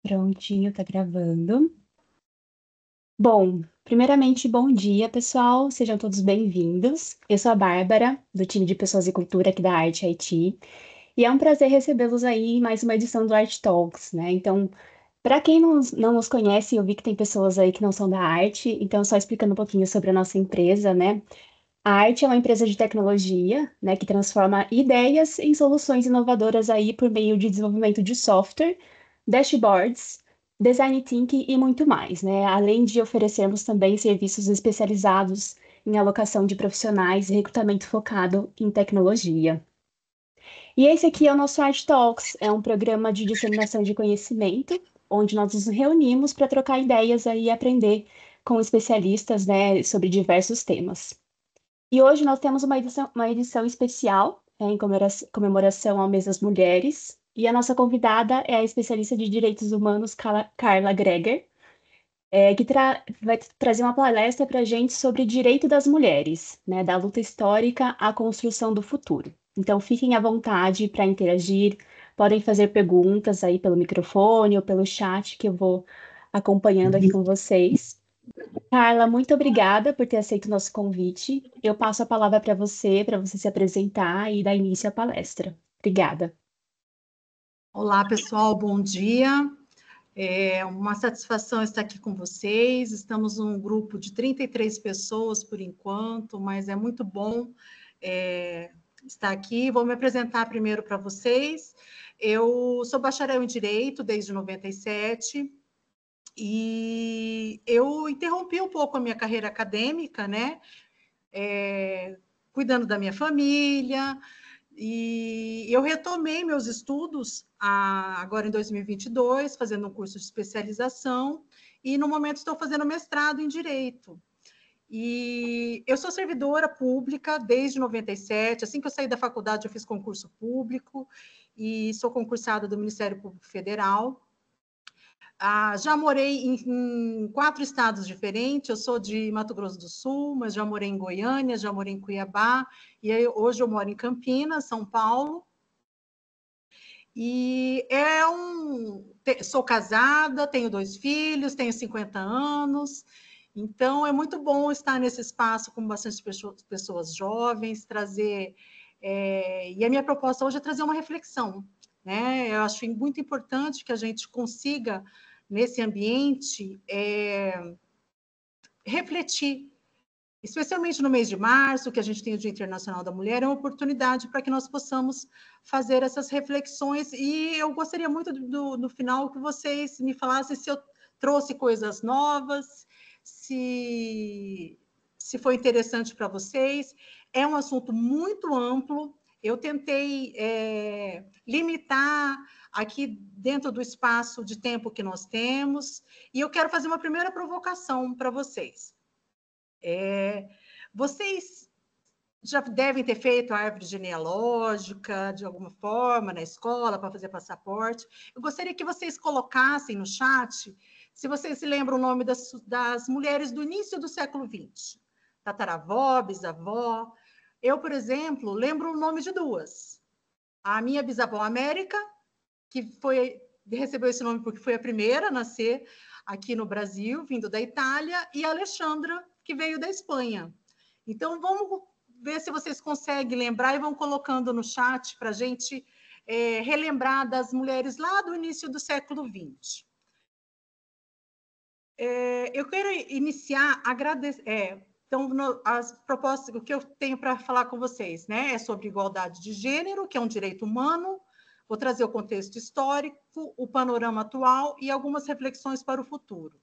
Prontinho, tá gravando. Bom, primeiramente, bom dia, pessoal. Sejam todos bem-vindos. Eu sou a Bárbara, do time de Pessoas e Cultura aqui da Arte IT, e é um prazer recebê-los aí em mais uma edição do Art Talks, né? Então, para quem não nos conhece, eu vi que tem pessoas aí que não são da arte, então só explicando um pouquinho sobre a nossa empresa, né? A Arte é uma empresa de tecnologia, né, que transforma ideias em soluções inovadoras aí por meio de desenvolvimento de software, dashboards, design thinking e muito mais, né? Além de oferecermos também serviços especializados em alocação de profissionais e recrutamento focado em tecnologia. E esse aqui é o nosso Art Talks, é um programa de disseminação de conhecimento, onde nós nos reunimos para trocar ideias aí e aprender com especialistas, né, sobre diversos temas. E hoje nós temos uma edição especial, em comemoração ao Mês das Mulheres. E a nossa convidada é a especialista de direitos humanos, Carla Greger, que vai trazer uma palestra para a gente sobre direito das mulheres, né, da luta histórica à construção do futuro. Então, fiquem à vontade para interagir, podem fazer perguntas aí pelo microfone ou pelo chat, que eu vou acompanhando aqui com vocês. Carla, muito obrigada por ter aceito o nosso convite. Eu passo a palavra para você se apresentar e dar início à palestra. Obrigada. Olá, pessoal, bom dia. É uma satisfação estar aqui com vocês. Estamos num grupo de 33 pessoas por enquanto, mas é muito bom estar aqui. Vou me apresentar primeiro para vocês. Eu sou bacharel em Direito desde 97 e eu interrompi um pouco a minha carreira acadêmica, né? Cuidando da minha família, e eu retomei meus estudos agora em 2022, fazendo um curso de especialização, e no momento estou fazendo mestrado em Direito. E eu sou servidora pública desde 97, assim que eu saí da faculdade eu fiz concurso público, e sou concursada do Ministério Público Federal. Já morei em 4 estados diferentes, eu sou de Mato Grosso do Sul, mas já morei em Goiânia, já morei em Cuiabá, e hoje eu moro em Campinas, São Paulo. E sou casada, tenho 2 filhos, tenho 50 anos, então é muito bom estar nesse espaço com bastante pessoas jovens, trazer... e a minha proposta hoje é trazer uma reflexão, né? Eu acho muito importante que a gente consiga, nesse ambiente, refletir, especialmente no mês de março, que a gente tem o Dia Internacional da Mulher, é uma oportunidade para que nós possamos fazer essas reflexões. E eu gostaria muito, no final, que vocês me falassem se eu trouxe coisas novas, se foi interessante para vocês. É um assunto muito amplo. Eu tentei limitar aqui dentro do espaço de tempo que nós temos, e eu quero fazer uma primeira provocação para vocês. Vocês já devem ter feito a árvore genealógica de alguma forma na escola para fazer passaporte. Eu gostaria que vocês colocassem no chat se vocês se lembram o nome das mulheres do início do século XX. Tataravó, bisavó. Eu, por exemplo, lembro o nome de 2. A minha bisavó América, que recebeu esse nome porque foi a primeira a nascer aqui no Brasil, vindo da Itália, e a Alexandra, que veio da Espanha. Então, vamos ver se vocês conseguem lembrar e vão colocando no chat para a gente relembrar das mulheres lá do início do século XX. Eu quero iniciar então, as propostas, o que eu tenho para falar com vocês, né, é sobre igualdade de gênero, que é um direito humano. Vou trazer o contexto histórico, o panorama atual e algumas reflexões para o futuro.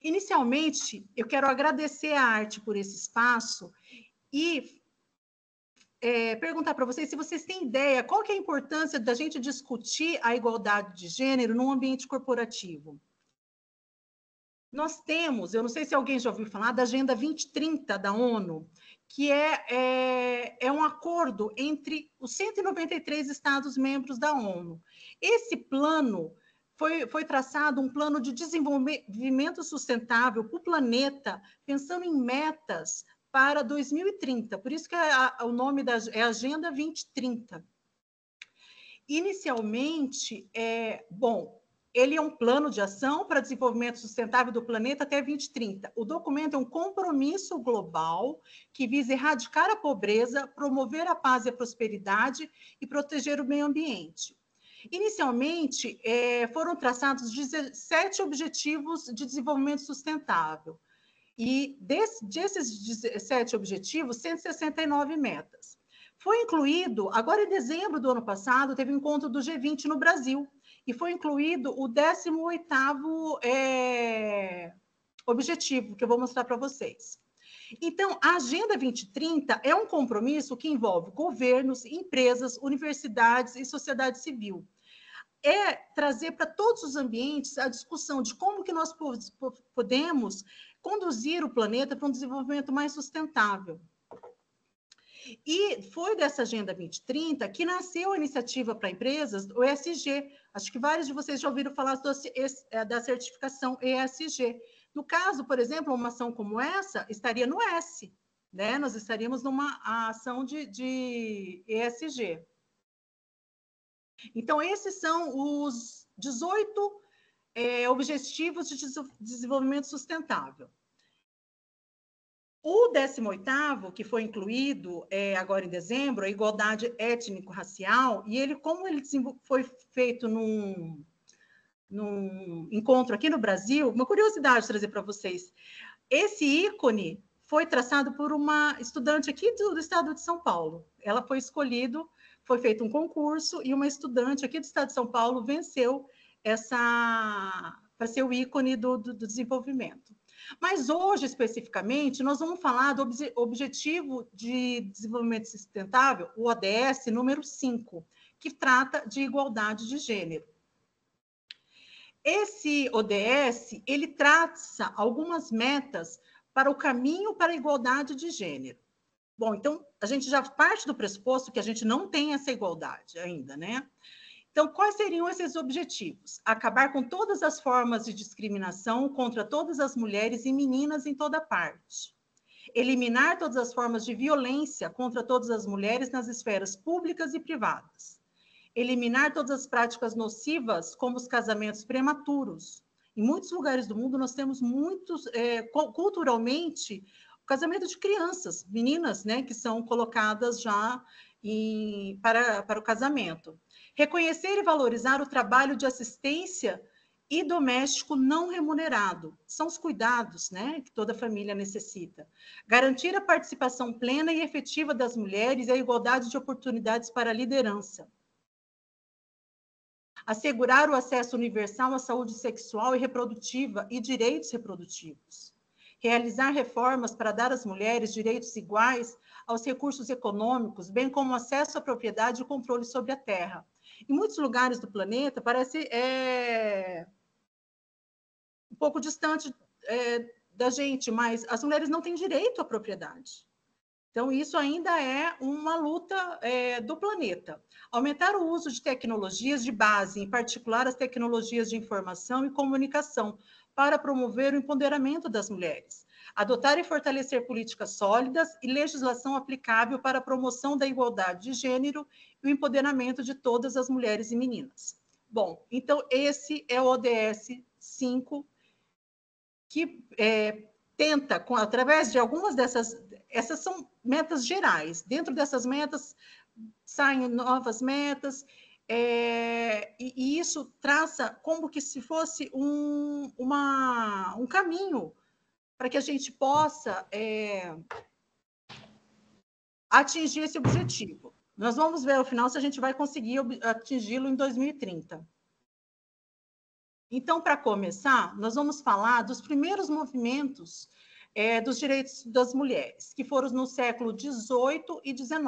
Inicialmente, eu quero agradecer à arte por esse espaço e perguntar para vocês se vocês têm ideia qual que é a importância da gente discutir a igualdade de gênero num ambiente corporativo. Nós temos, eu não sei se alguém já ouviu falar, da Agenda 2030 da ONU, que é um acordo entre os 193 Estados-membros da ONU. Esse plano foi traçado um plano de desenvolvimento sustentável para o planeta, pensando em metas para 2030. Por isso que o nome é Agenda 2030. Inicialmente, ele é um plano de ação para desenvolvimento sustentável do planeta até 2030. O documento é um compromisso global que visa erradicar a pobreza, promover a paz e a prosperidade e proteger o meio ambiente. Inicialmente, foram traçados 17 objetivos de desenvolvimento sustentável. E desses 17 objetivos, 169 metas. Foi incluído, agora em dezembro do ano passado, teve um encontro do G20 no Brasil, e foi incluído o 18º objetivo, que eu vou mostrar para vocês. Então, a Agenda 2030 é um compromisso que envolve governos, empresas, universidades e sociedade civil. É trazer para todos os ambientes a discussão de como que nós podemos conduzir o planeta para um desenvolvimento mais sustentável. E foi dessa Agenda 2030 que nasceu a iniciativa para empresas, o ESG. Acho que vários de vocês já ouviram falar da certificação ESG. No caso, por exemplo, uma ação como essa estaria no S, né? Nós estaríamos numa ação de ESG. Então, esses são os 18 Objetivos de Desenvolvimento Sustentável. O 18º, que foi incluído agora em dezembro, a igualdade étnico-racial, e ele, como ele foi feito num encontro aqui no Brasil, uma curiosidade trazer para vocês. Esse ícone foi traçado por uma estudante aqui do estado de São Paulo. Ela foi escolhida, foi feito um concurso, e uma estudante aqui do estado de São Paulo venceu para ser o ícone do desenvolvimento. Mas hoje, especificamente, nós vamos falar do Objetivo de Desenvolvimento Sustentável, o ODS número 5, que trata de igualdade de gênero. Esse ODS, ele traça algumas metas para o caminho para a igualdade de gênero. Bom, então, a gente já parte do pressuposto que a gente não tem essa igualdade ainda, né? Então, quais seriam esses objetivos? Acabar com todas as formas de discriminação contra todas as mulheres e meninas em toda parte. Eliminar todas as formas de violência contra todas as mulheres nas esferas públicas e privadas. Eliminar todas as práticas nocivas, como os casamentos prematuros. Em muitos lugares do mundo, nós temos culturalmente, o casamento de crianças, meninas, né, que são colocadas já para o casamento. Reconhecer e valorizar o trabalho de assistência e doméstico não remunerado. São os cuidados, né, que toda família necessita. Garantir a participação plena e efetiva das mulheres e a igualdade de oportunidades para a liderança. Assegurar o acesso universal à saúde sexual e reprodutiva e direitos reprodutivos. Realizar reformas para dar às mulheres direitos iguais aos recursos econômicos, bem como acesso à propriedade e controle sobre a terra. Em muitos lugares do planeta, parece um pouco distante da gente, mas as mulheres não têm direito à propriedade. Então, isso ainda é uma luta do planeta. Aumentar o uso de tecnologias de base, em particular as tecnologias de informação e comunicação, para promover o empoderamento das mulheres. Adotar e fortalecer políticas sólidas e legislação aplicável para a promoção da igualdade de gênero e o empoderamento de todas as mulheres e meninas. Bom, então esse é o ODS 5, que tenta, através de algumas essas são metas gerais. Dentro dessas metas saem novas metas, e isso traça como que se fosse um caminho para que a gente possa atingir esse objetivo. Nós vamos ver ao final se a gente vai conseguir atingi-lo em 2030. Então, para começar, nós vamos falar dos primeiros movimentos dos direitos das mulheres, que foram no século XVIII e XIX.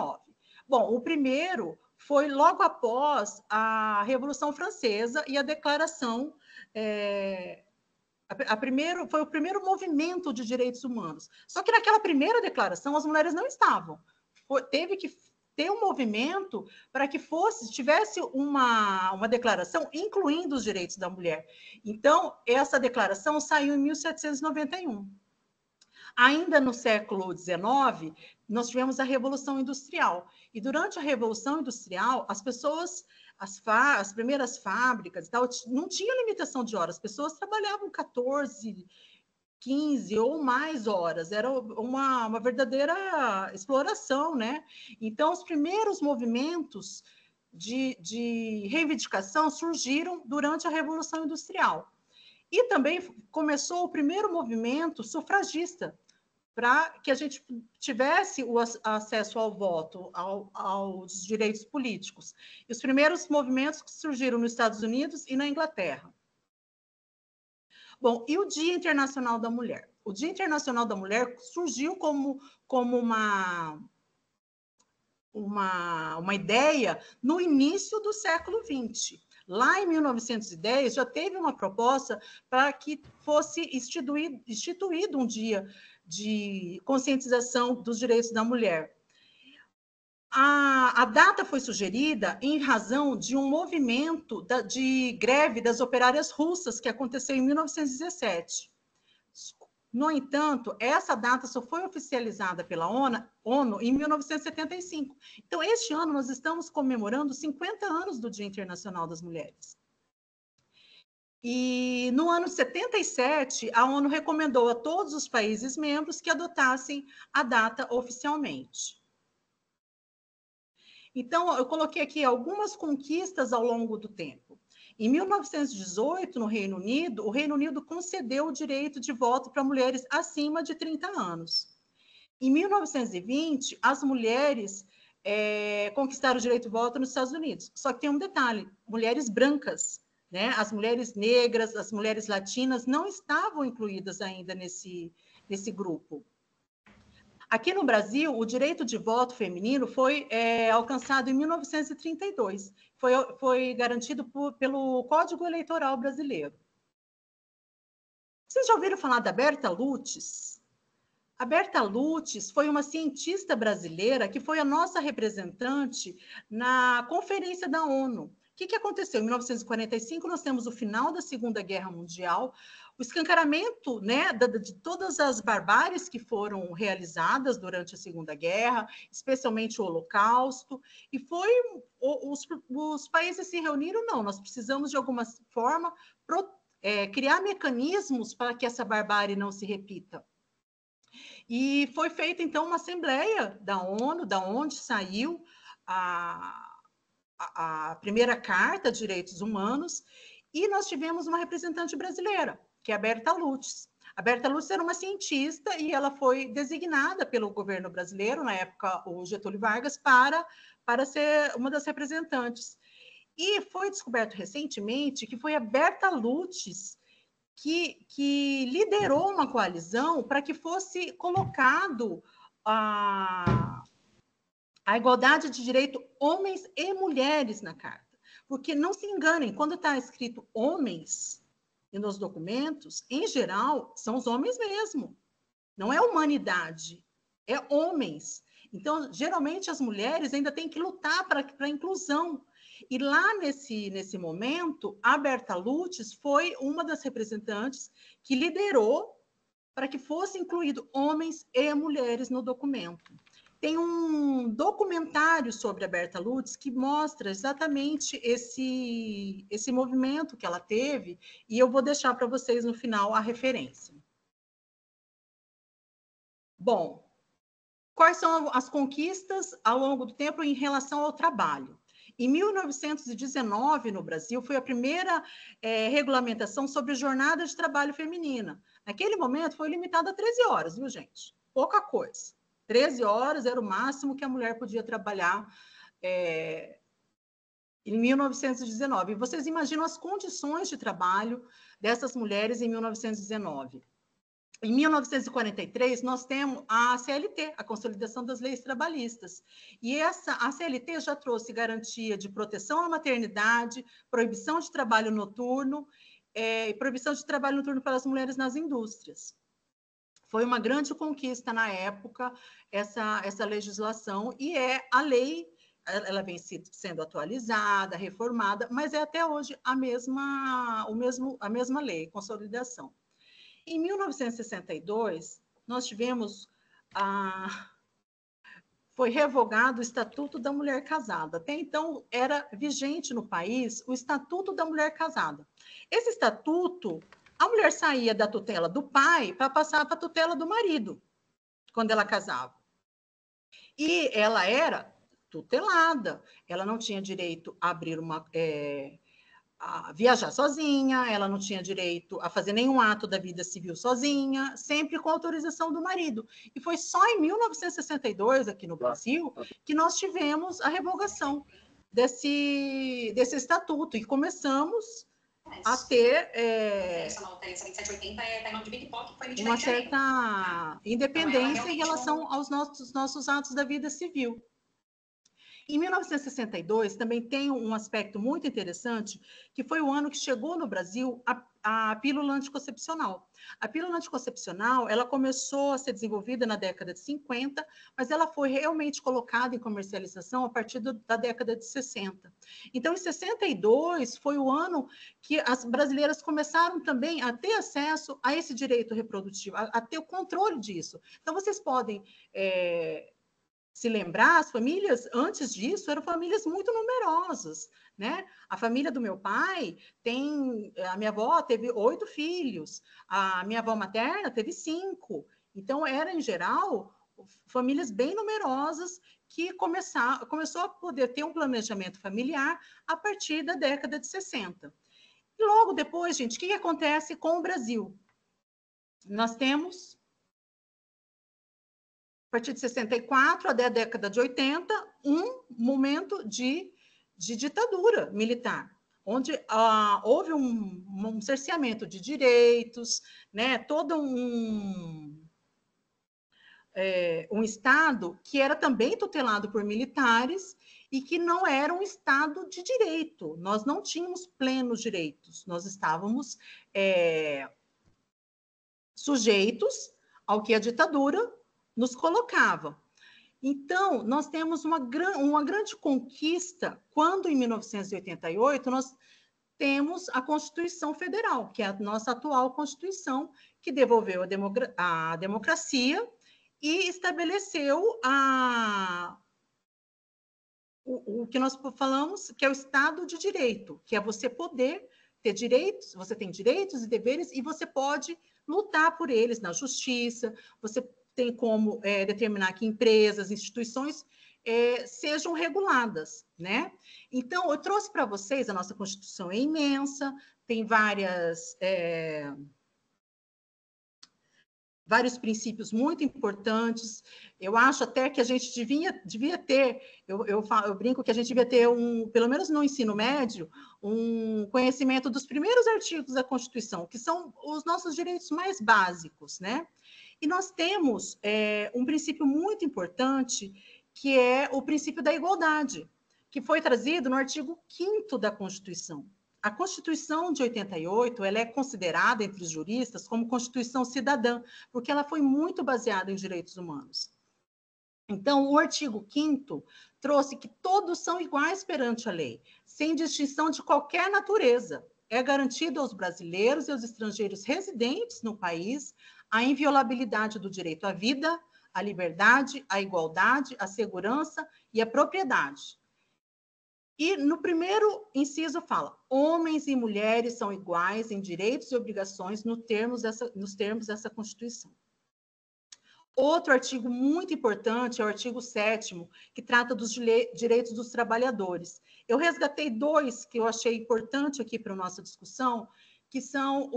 Bom, o primeiro foi logo após a Revolução Francesa e a Declaração... foi o primeiro movimento de direitos humanos. Só que naquela primeira declaração, as mulheres não estavam. Teve que ter um movimento para que tivesse uma declaração incluindo os direitos da mulher. Então, essa declaração saiu em 1791. Ainda no século XIX, nós tivemos a Revolução Industrial. E durante a Revolução Industrial, as pessoas, as primeiras fábricas, tal, não tinha limitação de horas, as pessoas trabalhavam 14, 15 ou mais horas, era uma verdadeira exploração, né? Então, os primeiros movimentos de reivindicação surgiram durante a Revolução Industrial. E também começou o primeiro movimento sufragista, para que a gente tivesse o acesso ao voto, aos direitos políticos. E os primeiros movimentos surgiram nos Estados Unidos e na Inglaterra. Bom, e o Dia Internacional da Mulher? O Dia Internacional da Mulher surgiu como uma ideia no início do século XX. Lá em 1910, já teve uma proposta para que fosse instituído um dia de conscientização dos direitos da mulher. A data foi sugerida em razão de um movimento de greve das operárias russas que aconteceu em 1917. No entanto, essa data só foi oficializada pela ONU em 1975. Então, este ano, nós estamos comemorando 50 anos do Dia Internacional das Mulheres. E no ano 77, a ONU recomendou a todos os países membros que adotassem a data oficialmente. Então, eu coloquei aqui algumas conquistas ao longo do tempo. Em 1918, no Reino Unido, o Reino Unido concedeu o direito de voto para mulheres acima de 30 anos. Em 1920, as mulheres conquistaram o direito de voto nos Estados Unidos. Só que tem um detalhe: mulheres brancas, né? As mulheres negras, as mulheres latinas não estavam incluídas ainda nesse grupo. Aqui no Brasil, o direito de voto feminino foi alcançado em 1932. Foi garantido pelo Código Eleitoral Brasileiro. Vocês já ouviram falar da Berta Lutz? A Berta Lutz foi uma cientista brasileira que foi a nossa representante na Conferência da ONU. O que aconteceu? Em 1945, nós temos o final da Segunda Guerra Mundial, o escancaramento, né, de todas as barbáries que foram realizadas durante a Segunda Guerra, especialmente o Holocausto, e os países se reuniram, não, nós precisamos de alguma forma criar mecanismos para que essa barbárie não se repita. E foi feita, então, uma assembleia da ONU, da onde saiu a primeira Carta de Direitos Humanos, e nós tivemos uma representante brasileira, que é a Berta Lutz. A Berta Lutz era uma cientista e ela foi designada pelo governo brasileiro, na época o Getúlio Vargas, para ser uma das representantes. E foi descoberto recentemente que foi a Berta Lutz que liderou uma coalizão para que fosse colocado a igualdade de direito homens e mulheres na carta. Porque não se enganem, quando está escrito homens nos documentos, em geral, são os homens mesmo. Não é humanidade, é homens. Então, geralmente, as mulheres ainda têm que lutar para a inclusão. E lá nesse momento, a Berta Lutz foi uma das representantes que liderou para que fosse incluído homens e mulheres no documento. Tem um documentário sobre a Berta Lutz que mostra exatamente esse movimento que ela teve, e eu vou deixar para vocês no final a referência. Bom, quais são as conquistas ao longo do tempo em relação ao trabalho? Em 1919, no Brasil, foi a primeira regulamentação sobre jornada de trabalho feminina. Naquele momento, foi limitada a 13 horas, viu, gente? Pouca coisa. 13 horas era o máximo que a mulher podia trabalhar em 1919. E vocês imaginam as condições de trabalho dessas mulheres em 1919. Em 1943, nós temos a CLT, a Consolidação das Leis Trabalhistas. E a CLT já trouxe garantia de proteção à maternidade, proibição de trabalho noturno e proibição de trabalho noturno para as mulheres nas indústrias. Foi uma grande conquista na época essa legislação, e a lei, ela vem sendo atualizada, reformada, mas é até hoje a mesma lei, consolidação. Em 1962, nós tivemos foi revogado o Estatuto da Mulher Casada. Até então, era vigente no país o Estatuto da Mulher Casada. Esse estatuto, a mulher saía da tutela do pai para passar para a tutela do marido, quando ela casava. E ela era tutelada, ela não tinha direito a abrir a viajar sozinha, ela não tinha direito a fazer nenhum ato da vida civil sozinha, sempre com autorização do marido. E foi só em 1962, aqui no Brasil, que nós tivemos a revogação desse estatuto e começamos a ter uma certa independência em relação aos nossos atos da vida civil. Em 1962, também tem um aspecto muito interessante, que foi o ano que chegou no Brasil a pílula anticoncepcional. A pílula anticoncepcional, ela começou a ser desenvolvida na década de 50, mas ela foi realmente colocada em comercialização a partir da década de 60. Então, em 62, foi o ano que as brasileiras começaram também a ter acesso a esse direito reprodutivo, a ter o controle disso. Então, vocês podem se lembrar, as famílias, antes disso, eram famílias muito numerosas, né? A família do meu pai a minha avó teve 8 filhos, a minha avó materna teve 5. Então, era, em geral, famílias bem numerosas que começou a poder ter um planejamento familiar a partir da década de 60. E logo depois, gente, o que acontece com o Brasil? Nós temos, a partir de 64 até a década de 80, um momento de ditadura militar, onde houve um cerceamento de direitos, né? Todo um Estado que era também tutelado por militares e que não era um Estado de direito. Nós não tínhamos plenos direitos, nós estávamos sujeitos ao que a ditadura nos colocava. Então, nós temos uma grande conquista quando, em 1988, nós temos a Constituição Federal, que é a nossa atual Constituição, que devolveu a democracia e estabeleceu o que nós falamos, que é o Estado de Direito, que é você poder ter direitos, você tem direitos e deveres, e você pode lutar por eles na justiça, você tem como determinar que empresas, instituições sejam reguladas, né? Então, eu trouxe para vocês, a nossa Constituição é imensa, tem vários princípios muito importantes. Eu acho até que a gente devia ter, eu brinco que a gente devia ter, pelo menos no ensino médio, um conhecimento dos primeiros artigos da Constituição, que são os nossos direitos mais básicos, né? E nós temos um princípio muito importante, que é o princípio da igualdade, que foi trazido no artigo 5º da Constituição. A Constituição de 88, ela é considerada, entre os juristas, como Constituição cidadã, porque ela foi muito baseada em direitos humanos. Então, o artigo 5º trouxe que todos são iguais perante a lei, sem distinção de qualquer natureza. É garantido aos brasileiros e aos estrangeiros residentes no país a inviolabilidade do direito à vida, à liberdade, à igualdade, à segurança e à propriedade. E no primeiro inciso fala: homens e mulheres são iguais em direitos e obrigações nos termos dessa Constituição. Outro artigo muito importante é o artigo 7º, que trata dos direitos dos trabalhadores. Eu resgatei 2 que eu achei importante aqui para a nossa discussão, que são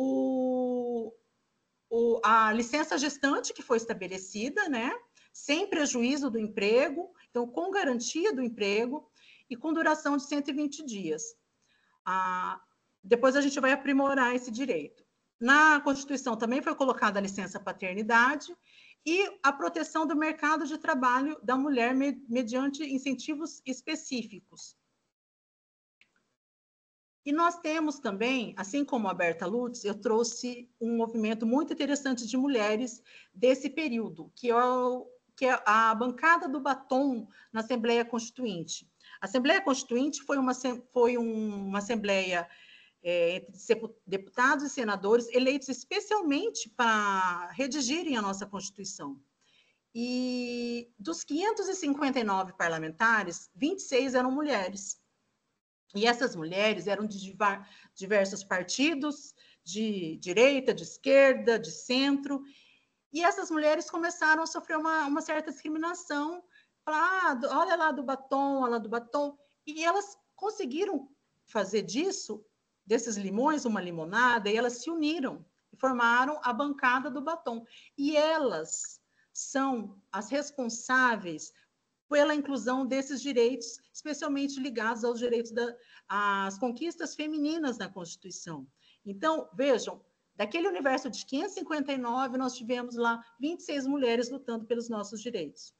a licença gestante, que foi estabelecida, né? Sem prejuízo do emprego, então com garantia do emprego, e com duração de 120 dias. Depois a gente vai aprimorar esse direito. Na Constituição também foi colocada a licença paternidade e a proteção do mercado de trabalho da mulher mediante incentivos específicos. E nós temos também, assim como a Berta Lutz, eu trouxe um movimento muito interessante de mulheres desse período, que é a bancada do batom na Assembleia Constituinte. A Assembleia Constituinte foi uma assembleia entre deputados e senadores eleitos especialmente para redigirem a nossa Constituição. E dos 559 parlamentares, 26 eram mulheres. E essas mulheres eram de diversos partidos, de direita, de esquerda, de centro. E essas mulheres começaram a sofrer uma certa discriminação. Falar, olha lá do batom, olha lá do batom. E elas conseguiram fazer desses limões, uma limonada, e elas se uniram e formaram a bancada do batom. E elas são as responsáveis pela inclusão desses direitos, especialmente ligados aos direitos às conquistas femininas na Constituição. Então, vejam, daquele universo de 559, nós tivemos lá 26 mulheres lutando pelos nossos direitos.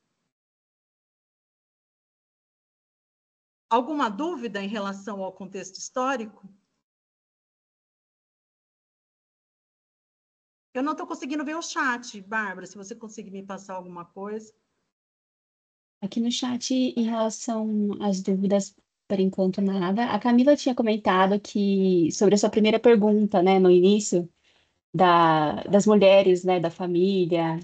Alguma dúvida em relação ao contexto histórico? Eu não estou conseguindo ver o chat, Bárbara, se você conseguir me passar alguma coisa. Aqui no chat, em relação às dúvidas, por enquanto nada. A Camila tinha comentado que sobre a sua primeira pergunta, né, no início, das mulheres, né, da família.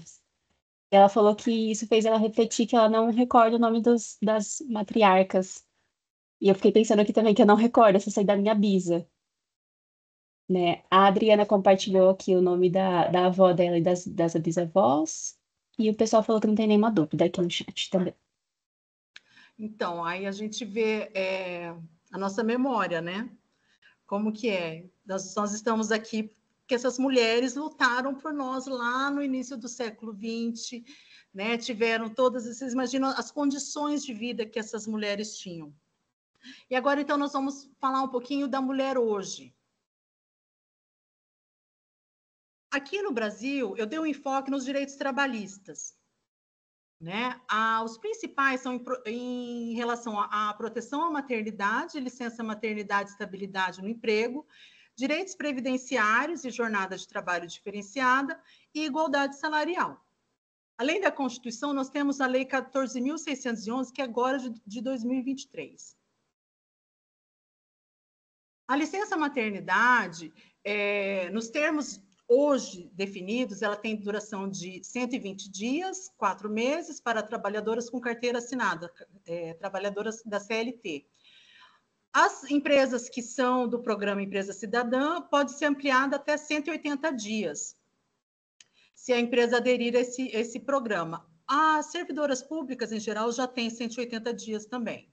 Ela falou que isso fez ela refletir que ela não recorda o nome das matriarcas. E eu fiquei pensando aqui também que eu não recordo, essa saí da minha bisa, né? A Adriana compartilhou aqui o nome da avó dela e das bisavós. E o pessoal falou que não tem nenhuma dúvida aqui no chat também. Então, aí a gente vê a nossa memória, né? Como que é? Nós estamos aqui porque essas mulheres lutaram por nós lá no início do século XX, né? Tiveram todas, vocês imaginam as condições de vida que essas mulheres tinham. E agora, então, nós vamos falar um pouquinho da mulher hoje. Aqui no Brasil, eu dei um enfoque nos direitos trabalhistas. Né? Os principais são em relação à proteção à maternidade, licença maternidade e estabilidade no emprego, direitos previdenciários e jornada de trabalho diferenciada e igualdade salarial. Além da Constituição, nós temos a Lei 14.611, que é agora de 2023. A licença maternidade, nos termos hoje definidos, ela tem duração de 120 dias, 4 meses, para trabalhadoras com carteira assinada, trabalhadoras da CLT. As empresas que são do programa Empresa Cidadã, pode ser ampliada até 180 dias, se a empresa aderir a esse programa. As servidoras públicas, em geral, já têm 180 dias também.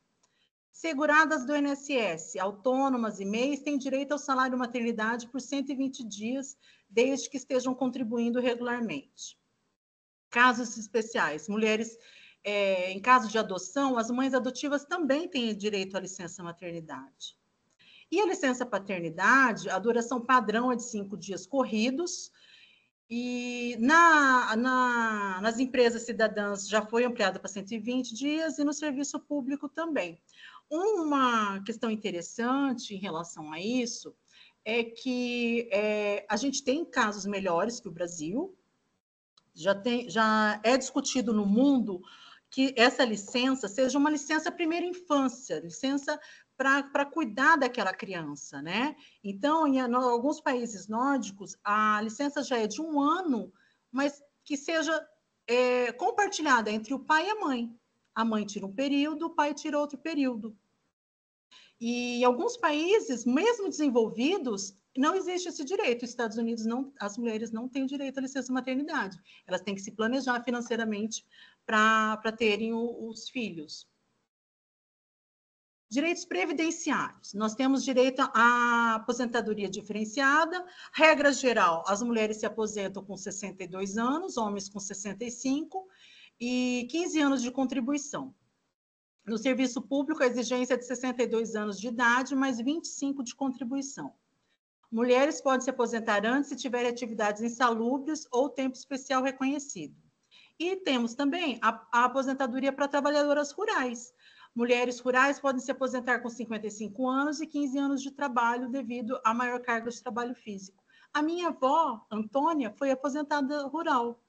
Seguradas do INSS, autônomas e MEIs têm direito ao salário maternidade por 120 dias, desde que estejam contribuindo regularmente. Casos especiais, mulheres em caso de adoção, as mães adotivas também têm direito à licença maternidade. E a licença paternidade, a duração padrão é de 5 dias corridos, e nas empresas cidadãs já foi ampliada para 120 dias e no serviço público também. Uma questão interessante em relação a isso é que a gente tem casos melhores que o Brasil, já é discutido no mundo que essa licença seja uma licença primeira infância, licença para cuidar daquela criança, né? Então, em alguns países nórdicos, a licença já é de 1 ano, mas que seja compartilhada entre o pai e a mãe. A mãe tira um período, o pai tira outro período. E em alguns países, mesmo desenvolvidos, não existe esse direito. Nos Estados Unidos, as mulheres não têm o direito à licença maternidade. Elas têm que se planejar financeiramente para terem os filhos. Direitos previdenciários. Nós temos direito à aposentadoria diferenciada. Regra geral, as mulheres se aposentam com 62 anos, homens com 65, e 15 anos de contribuição. No serviço público, a exigência é de 62 anos de idade, mais 25 de contribuição. Mulheres podem se aposentar antes se tiverem atividades insalubres ou tempo especial reconhecido. E temos também a aposentadoria para trabalhadoras rurais. Mulheres rurais podem se aposentar com 55 anos e 15 anos de trabalho devido à maior carga de trabalho físico. A minha avó, Antônia, foi aposentada rural,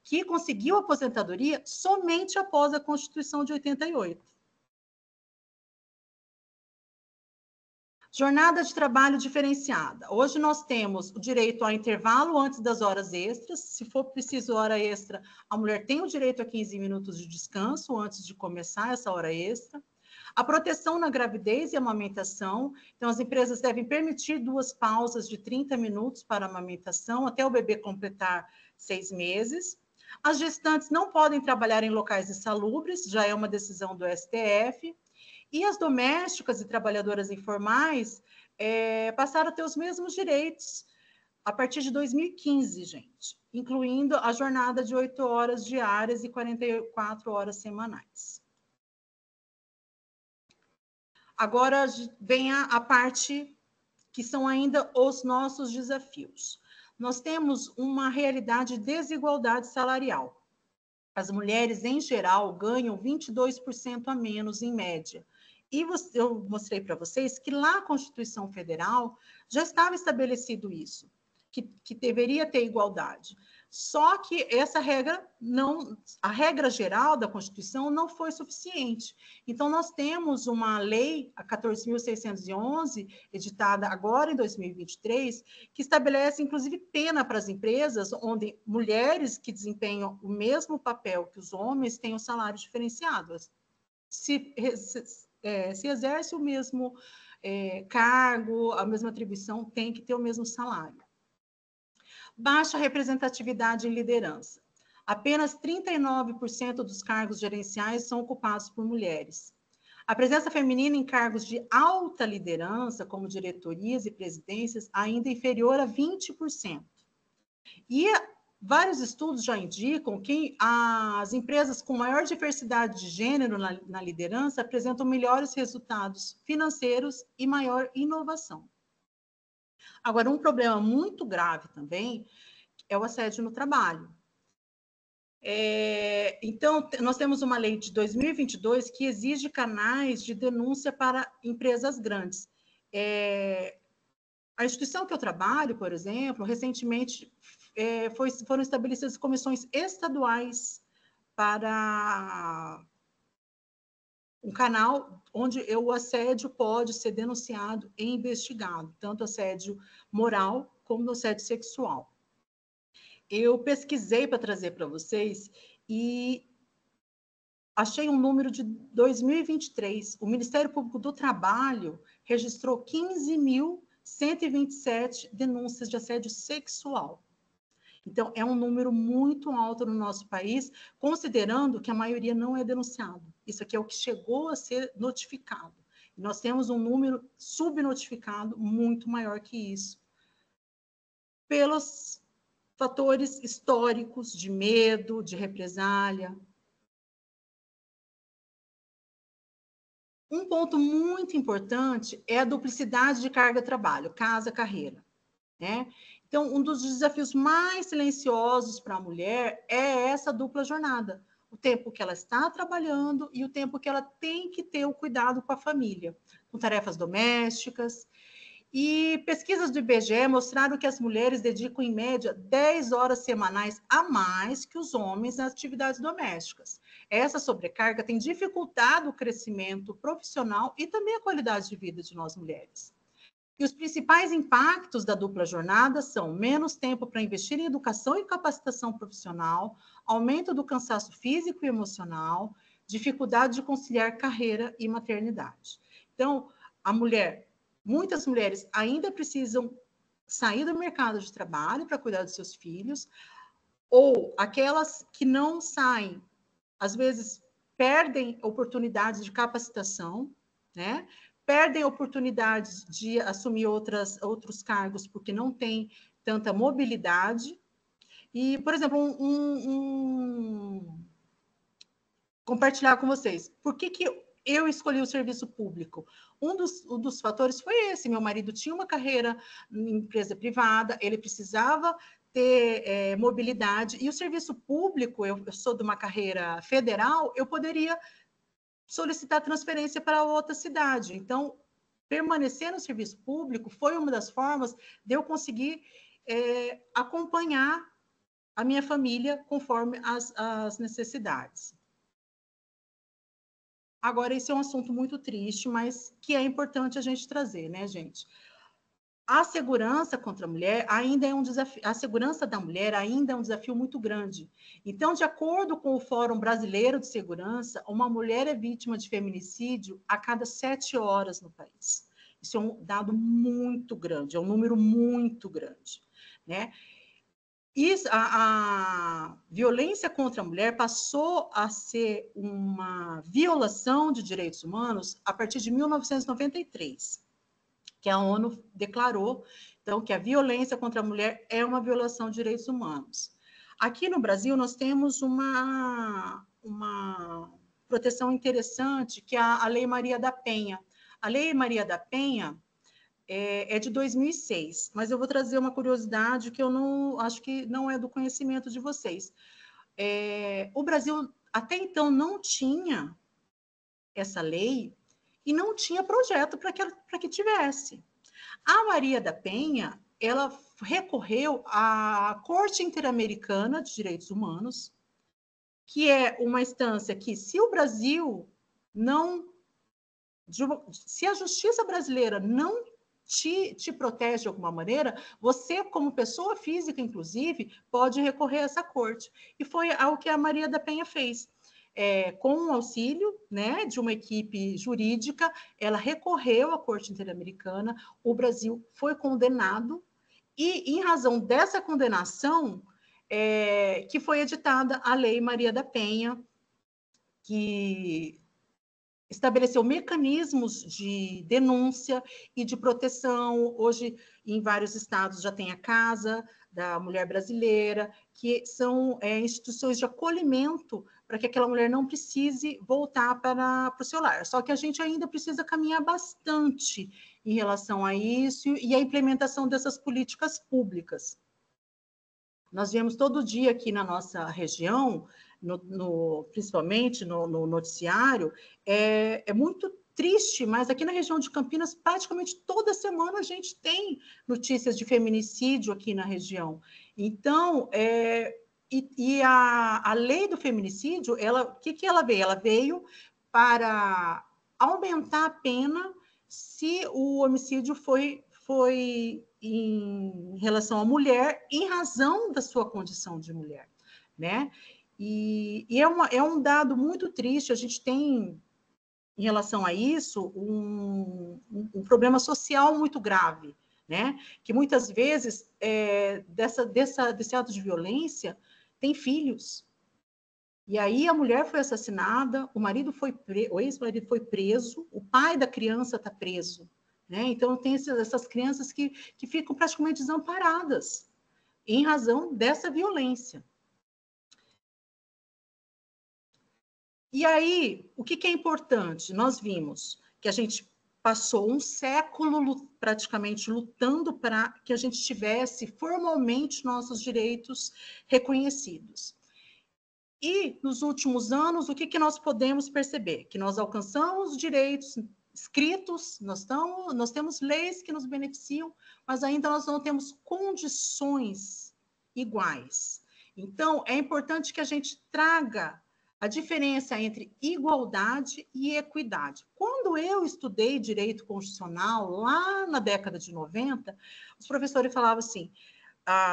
que conseguiu a aposentadoria somente após a Constituição de 88. Jornada de trabalho diferenciada. Hoje nós temos o direito ao intervalo antes das horas extras. Se for preciso hora extra, a mulher tem o direito a 15 minutos de descanso antes de começar essa hora extra. A proteção na gravidez e amamentação. Então, as empresas devem permitir 2 pausas de 30 minutos para amamentação até o bebê completar 6 meses. As gestantes não podem trabalhar em locais insalubres, já é uma decisão do STF. E as domésticas e trabalhadoras informais passaram a ter os mesmos direitos a partir de 2015, gente, incluindo a jornada de 8 horas diárias e 44 horas semanais. Agora vem a parte que são ainda os nossos desafios. Nós temos uma realidade de desigualdade salarial. As mulheres, em geral, ganham 22% a menos, em média. E eu mostrei para vocês que lá na Constituição Federal já estava estabelecido isso, que deveria ter igualdade. Só que essa regra a regra geral da Constituição não foi suficiente. Então, nós temos uma lei, a 14.611, editada agora em 2023, que estabelece, inclusive, pena para as empresas onde mulheres que desempenham o mesmo papel que os homens têm um salário diferenciado. Se exerce o mesmo cargo, a mesma atribuição, tem que ter o mesmo salário. Baixa representatividade em liderança. Apenas 39% dos cargos gerenciais são ocupados por mulheres. A presença feminina em cargos de alta liderança, como diretorias e presidências, ainda é inferior a 20%. E vários estudos já indicam que as empresas com maior diversidade de gênero na liderança apresentam melhores resultados financeiros e maior inovação. Agora, um problema muito grave também é o assédio no trabalho. Então, nós temos uma lei de 2022 que exige canais de denúncia para empresas grandes. A instituição que eu trabalho, por exemplo, recentemente foram estabelecidas comissões estaduais para um canal onde o assédio pode ser denunciado e investigado, tanto assédio moral como assédio sexual. Eu pesquisei para trazer para vocês e achei um número de 2023. O Ministério Público do Trabalho registrou 15.127 denúncias de assédio sexual. Então, é um número muito alto no nosso país, considerando que a maioria não é denunciado. Isso aqui é o que chegou a ser notificado. E nós temos um número subnotificado muito maior que isso, pelos fatores históricos de medo, de represália. Um ponto muito importante é a duplicidade de carga de trabalho, casa-carreira, né? Então, um dos desafios mais silenciosos para a mulher é essa dupla jornada. O tempo que ela está trabalhando e o tempo que ela tem que ter o cuidado com a família, com tarefas domésticas. E pesquisas do IBGE mostraram que as mulheres dedicam, em média, 10 horas semanais a mais que os homens nas atividades domésticas. Essa sobrecarga tem dificultado o crescimento profissional e também a qualidade de vida de nós mulheres. E os principais impactos da dupla jornada são menos tempo para investir em educação e capacitação profissional, aumento do cansaço físico e emocional, dificuldade de conciliar carreira e maternidade. Então, muitas mulheres ainda precisam sair do mercado de trabalho para cuidar dos seus filhos, ou aquelas que não saem, às vezes perdem oportunidades de capacitação, né? Perdem oportunidades de assumir outros cargos porque não tem tanta mobilidade. E, por exemplo, compartilhar com vocês. Por que eu escolhi o serviço público? Um dos fatores foi esse. Meu marido tinha uma carreira em empresa privada, ele precisava ter mobilidade, e o serviço público, eu sou de uma carreira federal, eu poderia solicitar transferência para outra cidade. Então, permanecer no serviço público foi uma das formas de eu conseguir acompanhar a minha família conforme as necessidades. Agora, esse é um assunto muito triste, mas que é importante a gente trazer, né, gente? A segurança contra a mulher ainda é um desafio, a segurança da mulher ainda é um desafio muito grande. Então, de acordo com o Fórum Brasileiro de Segurança, uma mulher é vítima de feminicídio a cada 7 horas no país. Isso é um dado muito grande, é um número muito grande, né? Isso, a violência contra a mulher passou a ser uma violação de direitos humanos a partir de 1993, que a ONU declarou, então, que a violência contra a mulher é uma violação de direitos humanos. Aqui no Brasil, nós temos uma proteção interessante, que é a Lei Maria da Penha. A Lei Maria da Penha é de 2006, mas eu vou trazer uma curiosidade que eu não acho que não é do conhecimento de vocês. O Brasil até então não tinha essa lei e não tinha projeto para que tivesse. A Maria da Penha, ela recorreu à Corte Interamericana de Direitos Humanos, que é uma instância que, se o Brasil não, se a justiça brasileira não te protege de alguma maneira, você, como pessoa física, inclusive, pode recorrer a essa corte. E foi o que a Maria da Penha fez. Com o auxílio, né, de uma equipe jurídica, ela recorreu à Corte Interamericana, o Brasil foi condenado, e, em razão dessa condenação, que foi editada a Lei Maria da Penha, que estabeleceu mecanismos de denúncia e de proteção. Hoje, em vários estados, já tem a Casa da Mulher Brasileira, que são instituições de acolhimento para que aquela mulher não precise voltar para o seu lar. Só que a gente ainda precisa caminhar bastante em relação a isso e a implementação dessas políticas públicas. Nós vemos todo dia aqui na nossa região, principalmente no noticiário, é muito triste, mas aqui na região de Campinas, praticamente toda semana a gente tem notícias de feminicídio aqui na região. Então, a lei do feminicídio, o que ela veio? Ela veio para aumentar a pena se o homicídio foi em relação à mulher, em razão da sua condição de mulher, né? E é um dado muito triste. A gente tem, em relação a isso, um problema social muito grave, né? Que muitas vezes desse ato de violência tem filhos. E aí a mulher foi assassinada, o ex-marido foi preso, o pai da criança está preso. Né? Então, tem essas crianças que ficam praticamente desamparadas em razão dessa violência. E aí, o que é importante? Nós vimos que a gente passou um século praticamente lutando para que a gente tivesse formalmente nossos direitos reconhecidos. E, nos últimos anos, o que nós podemos perceber? Que nós alcançamos direitos escritos, nós temos leis que nos beneficiam, mas ainda nós não temos condições iguais. Então, é importante que a gente traga a diferença entre igualdade e equidade. Quando eu estudei direito constitucional, lá na década de 90, os professores falavam assim: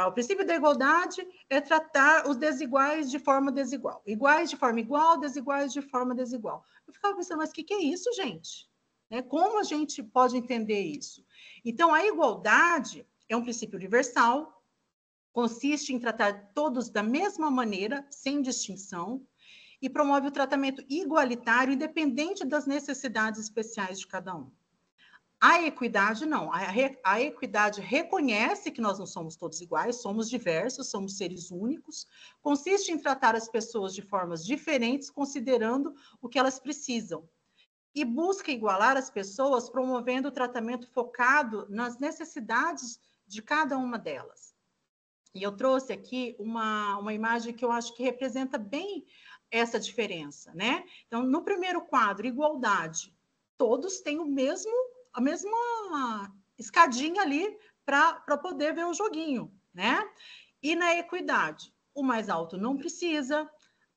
o princípio da igualdade é tratar os desiguais de forma desigual. Iguais de forma igual, desiguais de forma desigual. Eu ficava pensando, mas o que é isso, gente? Como a gente pode entender isso? Então, a igualdade é um princípio universal, consiste em tratar todos da mesma maneira, sem distinção, e promove o tratamento igualitário, independente das necessidades especiais de cada um. A equidade, não. A equidade reconhece que nós não somos todos iguais, somos diversos, somos seres únicos. Consiste em tratar as pessoas de formas diferentes, considerando o que elas precisam. E busca igualar as pessoas, promovendo o tratamento focado nas necessidades de cada uma delas. E eu trouxe aqui uma imagem que eu acho que representa bem essa diferença, né? Então, no primeiro quadro, igualdade. Todos têm a mesma escadinha ali para poder ver o joguinho, né? E na equidade, o mais alto não precisa,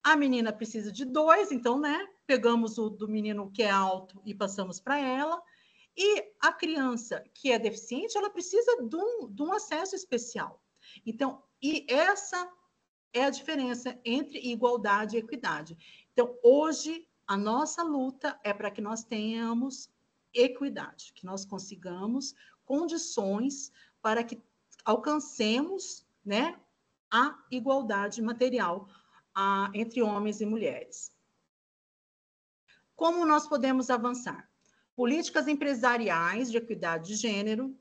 a menina precisa de 2, então, né? pegamos o do menino que é alto e passamos para ela. E a criança que é deficiente, ela precisa de um acesso especial. Então, e essa é a diferença entre igualdade e equidade. Então, hoje, a nossa luta é para que nós tenhamos equidade, que nós consigamos condições para que alcancemos, né, a igualdade material entre homens e mulheres. Como nós podemos avançar? Políticas empresariais de equidade de gênero,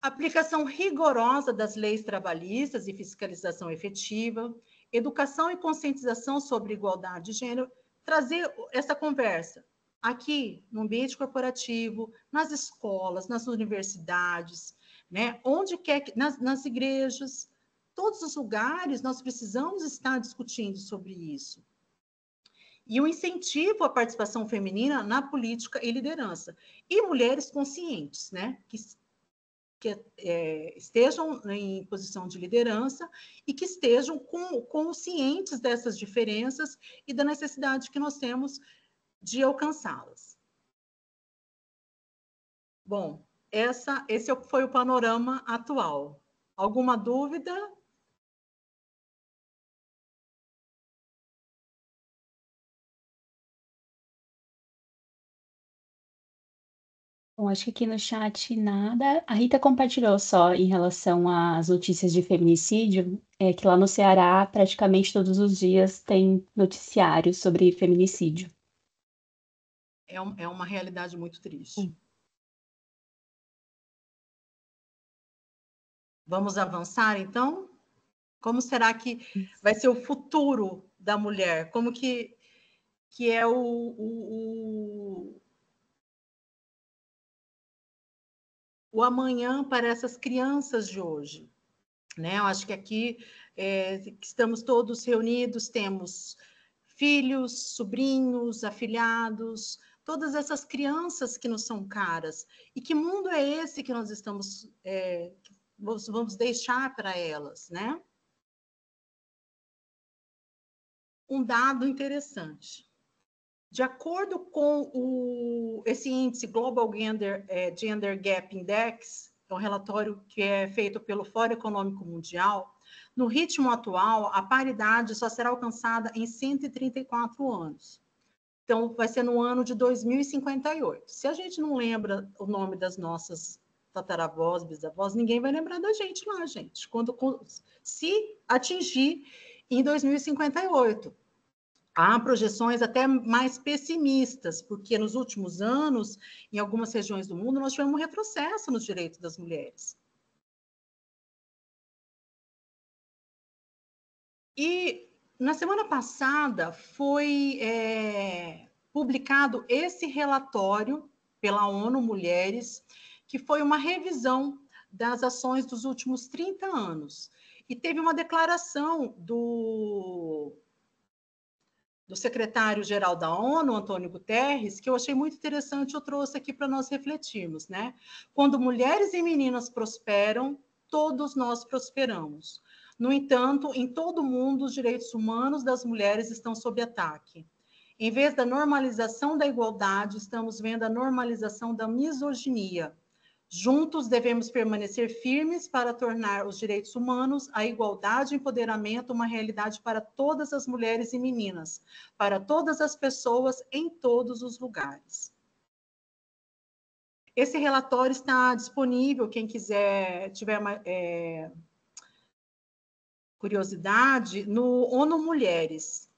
aplicação rigorosa das leis trabalhistas e fiscalização efetiva, educação e conscientização sobre igualdade de gênero, trazer essa conversa aqui no ambiente corporativo, nas escolas, nas universidades, né? Onde quer que, nas igrejas, todos os lugares nós precisamos estar discutindo sobre isso. E o incentivo à participação feminina na política e liderança. E mulheres conscientes, né? Que estejam em posição de liderança e que estejam conscientes dessas diferenças e da necessidade que nós temos de alcançá-las. Bom, esse foi o panorama atual. Alguma dúvida? Bom, acho que aqui no chat nada. A Rita compartilhou só em relação às notícias de feminicídio, que lá no Ceará, praticamente todos os dias tem noticiário sobre feminicídio. É uma realidade muito triste. Vamos avançar, então? Como será que vai ser o futuro da mulher? Como que é o amanhã para essas crianças de hoje? Né? Eu acho que aqui estamos todos reunidos, temos filhos, sobrinhos, afilhados, todas essas crianças que nos são caras. E que mundo é esse que nós vamos deixar para elas, né? Um dado interessante. De acordo com esse índice Global Gender Gap Index, é um relatório que é feito pelo Fórum Econômico Mundial, no ritmo atual, a paridade só será alcançada em 134 anos. Então, vai ser no ano de 2058. Se a gente não lembra o nome das nossas tataravós, bisavós, ninguém vai lembrar da gente lá, gente, se atingir em 2058. Há projeções até mais pessimistas, porque nos últimos anos, em algumas regiões do mundo, nós tivemos um retrocesso nos direitos das mulheres. E na semana passada foi publicado esse relatório pela ONU Mulheres, que foi uma revisão das ações dos últimos 30 anos. E teve uma declaração do secretário-geral da ONU, Antônio Guterres, que eu achei muito interessante, eu trouxe aqui para nós refletirmos, né? Quando mulheres e meninas prosperam, todos nós prosperamos. No entanto, em todo o mundo, os direitos humanos das mulheres estão sob ataque. Em vez da normalização da igualdade, estamos vendo a normalização da misoginia. Juntos devemos permanecer firmes para tornar os direitos humanos, a igualdade e o empoderamento uma realidade para todas as mulheres e meninas, para todas as pessoas em todos os lugares. Esse relatório está disponível, quem quiser, tiver curiosidade, no ONU Mulheres.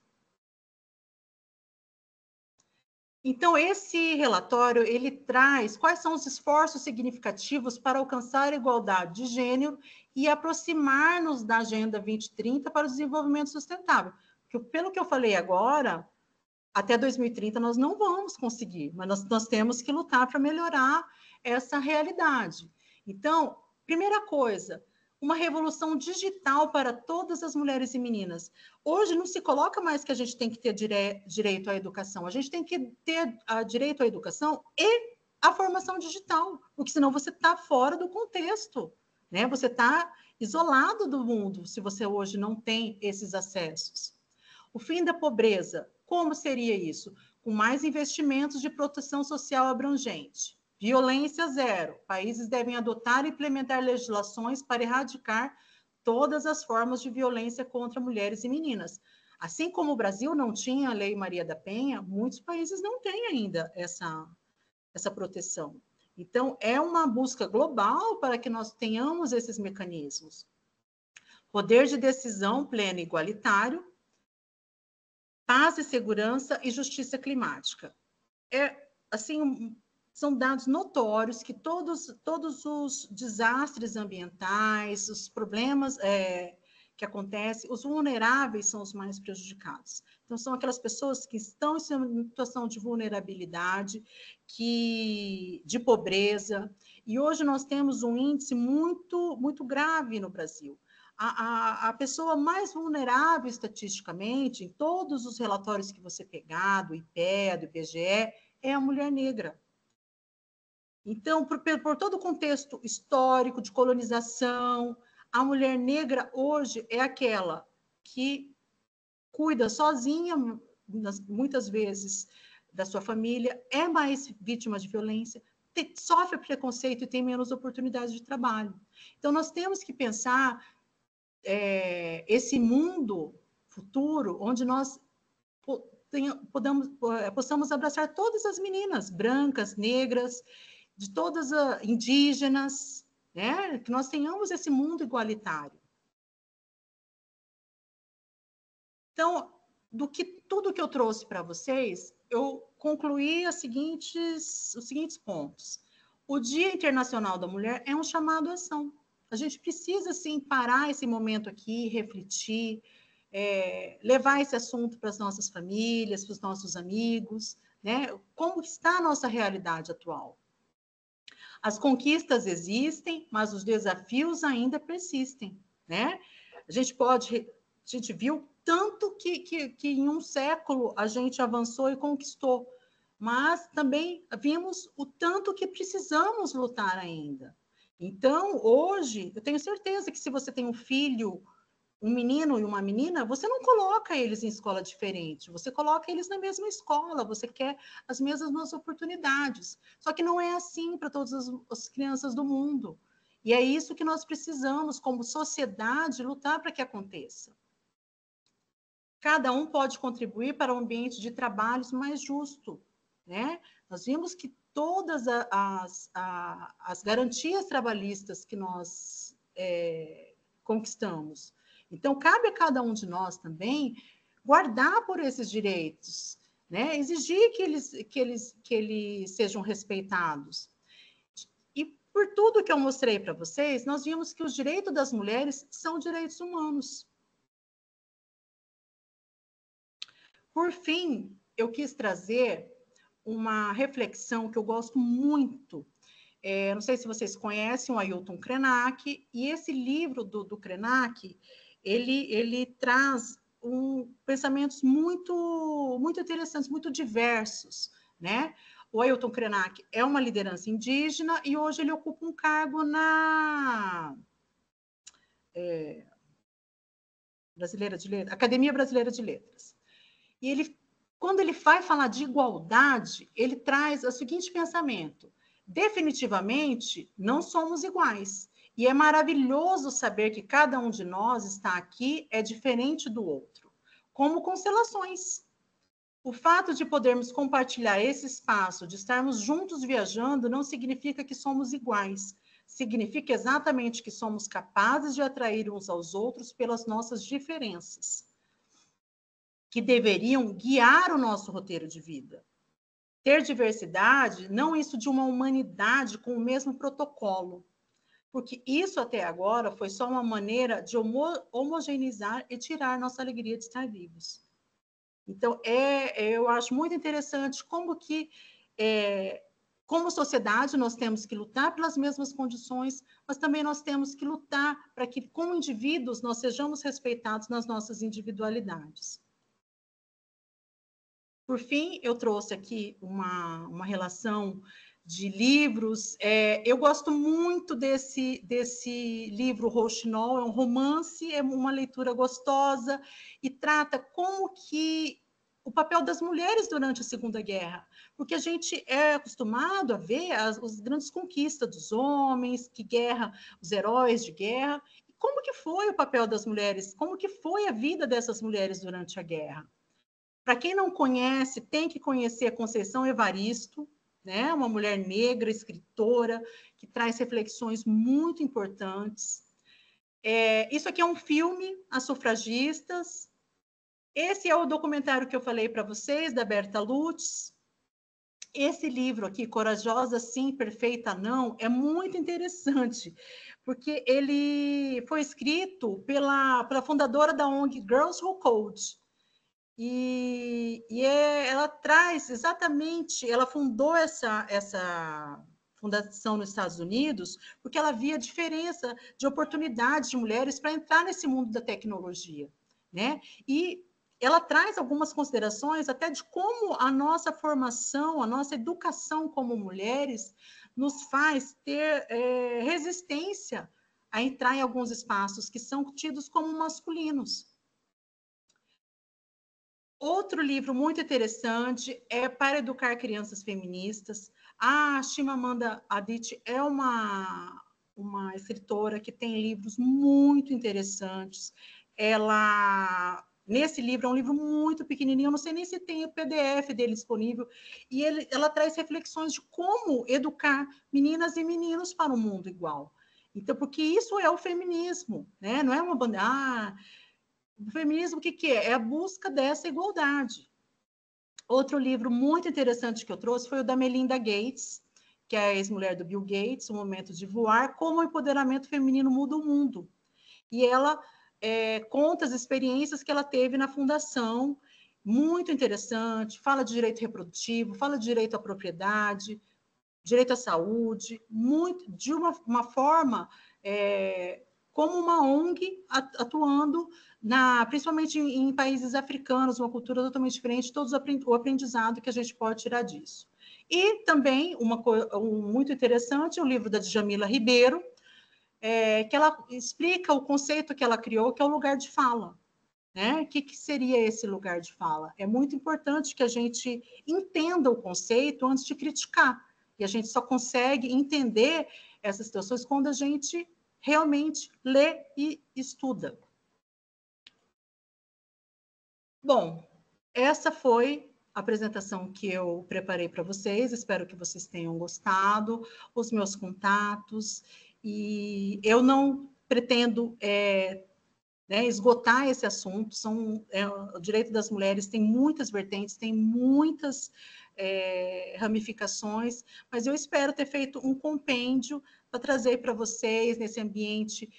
Então, esse relatório, ele traz quais são os esforços significativos para alcançar a igualdade de gênero e aproximar-nos da Agenda 2030 para o desenvolvimento sustentável. Porque, pelo que eu falei agora, até 2030 nós não vamos conseguir, mas nós temos que lutar para melhorar essa realidade. Então, primeira coisa, uma revolução digital para todas as mulheres e meninas. Hoje não se coloca mais que a gente tem que ter direito à educação, a gente tem que ter direito à educação e à formação digital, porque senão você está fora do contexto, né? Você está isolado do mundo se você hoje não tem esses acessos. O fim da pobreza, Como seria isso? Com mais investimentos de proteção social abrangente. Violência zero. Países devem adotar e implementar legislações para erradicar todas as formas de violência contra mulheres e meninas. Assim como o Brasil não tinha a Lei Maria da Penha, muitos países não têm ainda essa proteção. Então, é uma busca global para que nós tenhamos esses mecanismos. Poder de decisão pleno e igualitário, paz e segurança e justiça climática. Assim, são dados notórios que todos os desastres ambientais, os problemas que acontecem, os vulneráveis são os mais prejudicados. Então, são aquelas pessoas que estão em situação de vulnerabilidade, de pobreza, e hoje nós temos um índice muito, muito grave no Brasil. A pessoa mais vulnerável estatisticamente, em todos os relatórios que você pegar, do IPEA, do IBGE, é a mulher negra. Então, por todo o contexto histórico de colonização, a mulher negra hoje é aquela que cuida sozinha, muitas vezes, da sua família, é mais vítima de violência, sofre preconceito e tem menos oportunidades de trabalho. Então, nós temos que pensar esse mundo futuro onde nós possamos abraçar todas as meninas, brancas, negras, de todas as indígenas, né? Que nós tenhamos esse mundo igualitário. Então, tudo que eu trouxe para vocês, eu concluí os seguintes pontos. O Dia Internacional da Mulher é um chamado à ação. A gente precisa, sim, parar esse momento aqui, refletir, levar esse assunto para as nossas famílias, para os nossos amigos, né? Como está a nossa realidade atual? As conquistas existem, mas os desafios ainda persistem, né? A gente viu tanto que em um século a gente avançou e conquistou, mas também vimos o tanto que precisamos lutar ainda. Então, hoje, eu tenho certeza que se você tem um filho, um menino e uma menina, você não coloca eles em escola diferente, você coloca eles na mesma escola, você quer as mesmas oportunidades. Só que não é assim para todas as crianças do mundo. E é isso que nós precisamos, como sociedade, lutar para que aconteça. Cada um pode contribuir para um ambiente de trabalhos mais justo, né? Nós vimos que todas as garantias trabalhistas que nós conquistamos. Então, cabe a cada um de nós também guardar por esses direitos, né? Exigir que eles sejam respeitados. E por tudo que eu mostrei para vocês, nós vimos que os direitos das mulheres são direitos humanos. Por fim, eu quis trazer uma reflexão que eu gosto muito. Não sei se vocês conhecem o Ailton Krenak, e esse livro do Krenak, ele traz pensamentos muito, muito interessantes, muito diversos, né? O Ailton Krenak é uma liderança indígena e hoje ele ocupa um cargo na Academia Brasileira de Letras. E quando ele vai falar de igualdade, ele traz o seguinte pensamento: definitivamente não somos iguais. E é maravilhoso saber que cada um de nós está aqui é diferente do outro, como constelações. O fato de podermos compartilhar esse espaço, de estarmos juntos viajando, não significa que somos iguais. Significa exatamente que somos capazes de atrair uns aos outros pelas nossas diferenças, que deveriam guiar o nosso roteiro de vida. Ter diversidade, não isso de uma humanidade com o mesmo protocolo, porque isso até agora foi só uma maneira de homogeneizar e tirar nossa alegria de estar vivos. Então, eu acho muito interessante como que, como sociedade, nós temos que lutar pelas mesmas condições, mas também nós temos que lutar para que, como indivíduos, nós sejamos respeitados nas nossas individualidades. Por fim, eu trouxe aqui uma relação de livros. Eu gosto muito desse livro Rouxinol, é um romance, é uma leitura gostosa e trata como que o papel das mulheres durante a Segunda Guerra, porque a gente é acostumado a ver as grandes conquistas dos homens, que guerra, os heróis de guerra. E como que foi o papel das mulheres? Como que foi a vida dessas mulheres durante a guerra? Para quem não conhece, tem que conhecer a Conceição Evaristo, né? Uma mulher negra, escritora, que traz reflexões muito importantes. Isso aqui é um filme, As Sufragistas. Esse é o documentário que eu falei para vocês, da Berta Lutz. Esse livro aqui, Corajosa Sim, Perfeita Não, é muito interessante, porque ele foi escrito pela fundadora da ONG Girls Who Code. Ela traz exatamente, ela fundou essa fundação nos Estados Unidos porque ela via a diferença de oportunidades de mulheres para entrar nesse mundo da tecnologia, né? E ela traz algumas considerações até de como a nossa formação, a nossa educação como mulheres nos faz ter resistência a entrar em alguns espaços que são tidos como masculinos. Outro livro muito interessante é Para Educar Crianças Feministas. A Chimamanda Adichie é uma escritora que tem livros muito interessantes. Nesse livro, é um livro muito pequenininho, eu não sei nem se tem o PDF dele disponível, e ela traz reflexões de como educar meninas e meninos para um mundo igual. Então, porque isso é o feminismo, né? Não é uma banda... O feminismo, o que é? É a busca dessa igualdade. Outro livro muito interessante que eu trouxe foi o da Melinda Gates, que é a ex-mulher do Bill Gates, O Momento de Voar, como o empoderamento feminino muda o mundo. E ela conta as experiências que ela teve na fundação, muito interessante, fala de direito reprodutivo, fala de direito à propriedade, direito à saúde, muito, de uma forma como uma ONG atuando principalmente em países africanos, uma cultura totalmente diferente, todo o aprendizado que a gente pode tirar disso. E também, muito interessante, o livro da Djamila Ribeiro, que ela explica o conceito que ela criou, que é o lugar de fala. Né? O que seria esse lugar de fala? É muito importante que a gente entenda o conceito antes de criticar. E a gente só consegue entender essas situações quando a gente realmente lê e estuda. Bom, essa foi a apresentação que eu preparei para vocês. Espero que vocês tenham gostado, os meus contatos. E eu não pretendo esgotar esse assunto. O direito das mulheres tem muitas vertentes, tem muitas ramificações, mas eu espero ter feito um compêndio para trazer para vocês nesse ambiente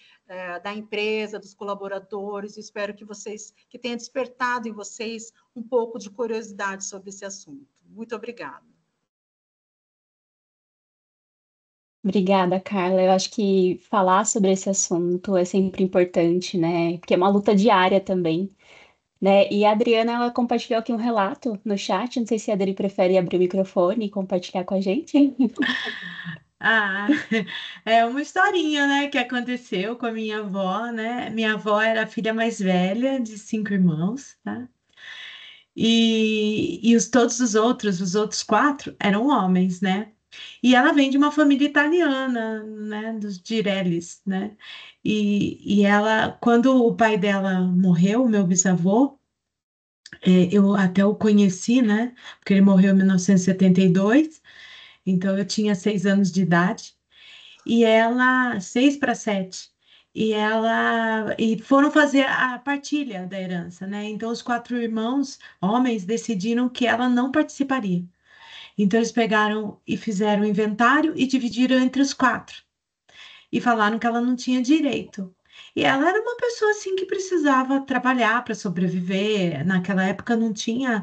da empresa, dos colaboradores. Espero que tenha despertado em vocês um pouco de curiosidade sobre esse assunto. Muito obrigada. Obrigada, Carla. Eu acho que falar sobre esse assunto é sempre importante, né? Porque é uma luta diária também, né? E a Adriana, ela compartilhou aqui um relato no chat. Não sei se a Adri prefere abrir o microfone e compartilhar com a gente. Ah, é uma historinha, né, que aconteceu com a minha avó, né? Minha avó era a filha mais velha de 5 irmãos, tá? E todos os outros quatro, eram homens, né? E ela vem de uma família italiana, né, dos Girellis, né? E ela, quando o pai dela morreu, o meu bisavô, eu até o conheci, né? Porque ele morreu em 1972, então eu tinha 6 anos de idade. E ela, 6 para 7, e foram fazer a partilha da herança, né? Então os 4 irmãos, homens, decidiram que ela não participaria. Então eles pegaram e fizeram o inventário e dividiram entre os 4 e falaram que ela não tinha direito. E ela era uma pessoa assim que precisava trabalhar para sobreviver. Naquela época não tinha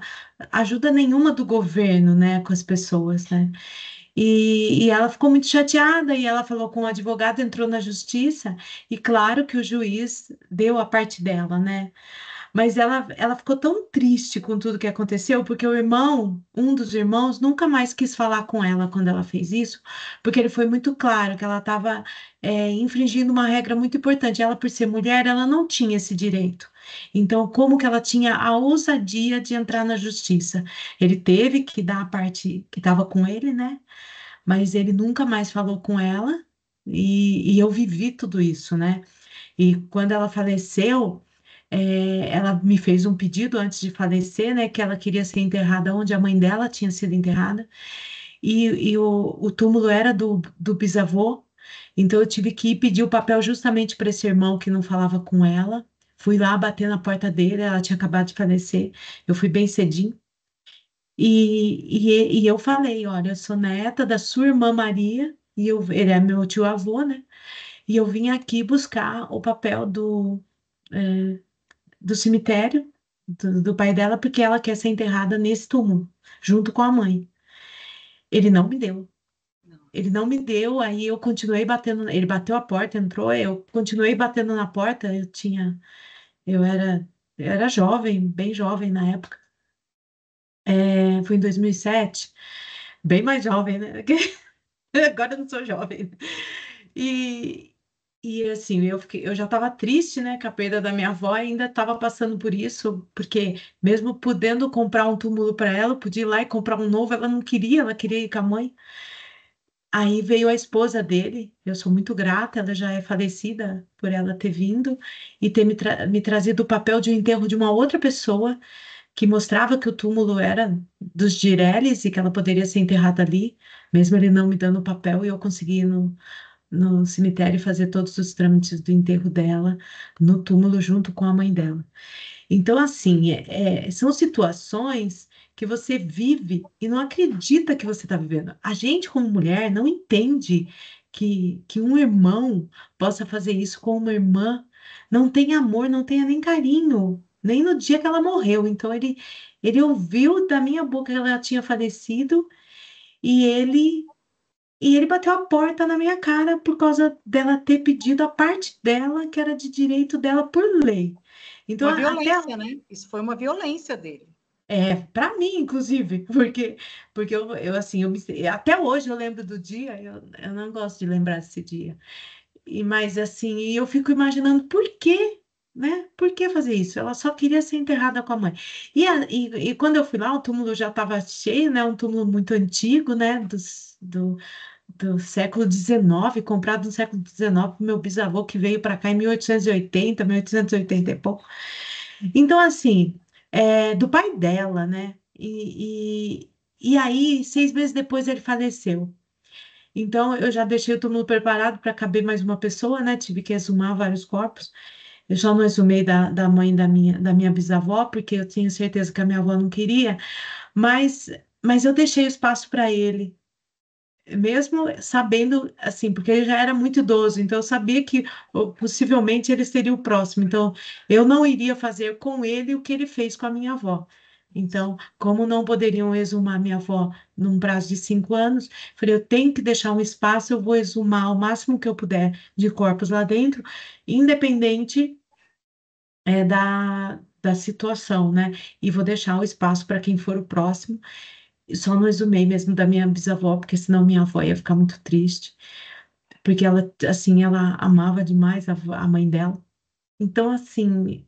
ajuda nenhuma do governo, né, com as pessoas, né? E ela ficou muito chateada e ela falou com o advogado, entrou na justiça e claro que o juiz deu a parte dela, né? Mas ela ficou tão triste com tudo que aconteceu, porque o irmão, um dos irmãos, nunca mais quis falar com ela quando ela fez isso, porque ele foi muito claro que ela estava infringindo uma regra muito importante. Ela, por ser mulher, ela não tinha esse direito. Então, como que ela tinha a ousadia de entrar na justiça? Ele teve que dar a parte que estava com ele, né? Mas ele nunca mais falou com ela, e eu vivi tudo isso, né? E quando ela faleceu, ela me fez um pedido antes de falecer, né? Que ela queria ser enterrada onde a mãe dela tinha sido enterrada. E o túmulo era do bisavô. Então eu tive que ir pedir o papel justamente para esse irmão que não falava com ela. Fui lá bater na porta dele, ela tinha acabado de falecer. Eu fui bem cedinho. E eu falei, olha, eu sou neta da sua irmã Maria, ele é meu tio-avô, né? E eu vim aqui buscar o papel é, do cemitério do pai dela, porque ela quer ser enterrada nesse túmulo, junto com a mãe. Ele não me deu. Não. Ele não me deu, aí eu continuei batendo. Ele bateu a porta, entrou, eu continuei batendo na porta. Eu era jovem, bem jovem na época. Foi em 2007, bem mais jovem, né? Agora eu não sou jovem. E, e assim, eu já estava triste, né, com a perda da minha avó, e ainda estava passando por isso, porque mesmo podendo comprar um túmulo para ela, eu podia ir lá e comprar um novo, ela não queria, ela queria ir com a mãe. Aí veio a esposa dele, eu sou muito grata, ela já é falecida por ela ter vindo e ter me trazido o papel de um enterro de uma outra pessoa que mostrava que o túmulo era dos Gireles e que ela poderia ser enterrada ali, mesmo ele não me dando o papel, e eu consegui ir no cemitério e fazer todos os trâmites do enterro dela no túmulo junto com a mãe dela. Então, assim, são situações que você vive e não acredita que você está vivendo. A gente, como mulher, não entende que um irmão possa fazer isso com uma irmã. Não tem amor, não tenha nem carinho, nem no dia que ela morreu. Então, ele ouviu da minha boca que ela tinha falecido, e ele bateu a porta na minha cara por causa dela ter pedido a parte dela, que era de direito dela por lei. Então, Uma até violência, né? Isso foi uma violência dele. para mim, inclusive, porque assim, até hoje eu lembro do dia, eu não gosto de lembrar desse dia. Mas assim, eu fico imaginando por quê, né? Por que fazer isso? Ela só queria ser enterrada com a mãe. E quando eu fui lá, o túmulo já estava cheio, né? Um túmulo muito antigo, né? Do século XIX, comprado no século XIX, meu bisavô que veio para cá em 1880, 1880 e pouco. Então, assim, do pai dela, né? E aí, 6 meses depois, ele faleceu. Então, eu já deixei o túmulo preparado para caber mais uma pessoa, né? Tive que exumar vários corpos. Eu só não exumei da mãe da minha bisavó, porque eu tinha certeza que a minha avó não queria, mas, mas eu deixei o espaço para ele, mesmo sabendo, assim, porque ele já era muito idoso, então eu sabia que possivelmente ele seria o próximo, então eu não iria fazer com ele o que ele fez com a minha avó. Então, como não poderiam exumar minha avó num prazo de 5 anos, falei, eu tenho que deixar um espaço, eu vou exumar o máximo que eu puder de corpos lá dentro, independente da situação, né? E vou deixar o espaço para quem for o próximo. Só não exumei mesmo da minha bisavó, porque senão minha avó ia ficar muito triste, porque ela, assim, ela amava demais a mãe dela. Então, assim,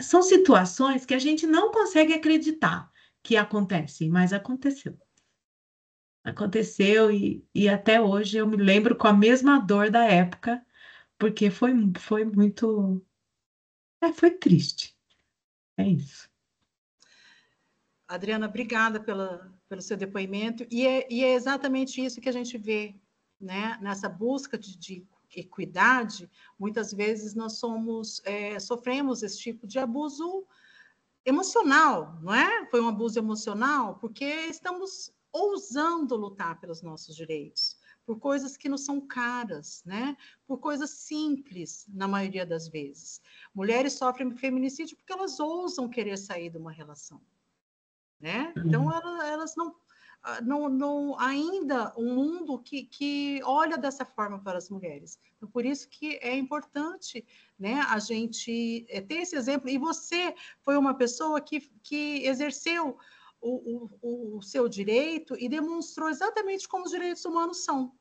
são situações que a gente não consegue acreditar que acontecem, mas aconteceu. Aconteceu e até hoje eu me lembro com a mesma dor da época, porque foi muito. Foi triste. É isso. Adriana, obrigada pelo seu depoimento. E é exatamente isso que a gente vê, né? Nessa busca de equidade, muitas vezes nós sofremos esse tipo de abuso emocional, não é? Foi um abuso emocional, porque estamos ousando lutar pelos nossos direitos, por coisas que nos são caras, né? Por coisas simples, na maioria das vezes. Mulheres sofrem feminicídio porque elas ousam querer sair de uma relação, né? Então, elas não. ainda um mundo que olha dessa forma para as mulheres. Então, por isso que é importante, né, a gente ter esse exemplo. E você foi uma pessoa que exerceu o seu direito e demonstrou exatamente como os direitos humanos são,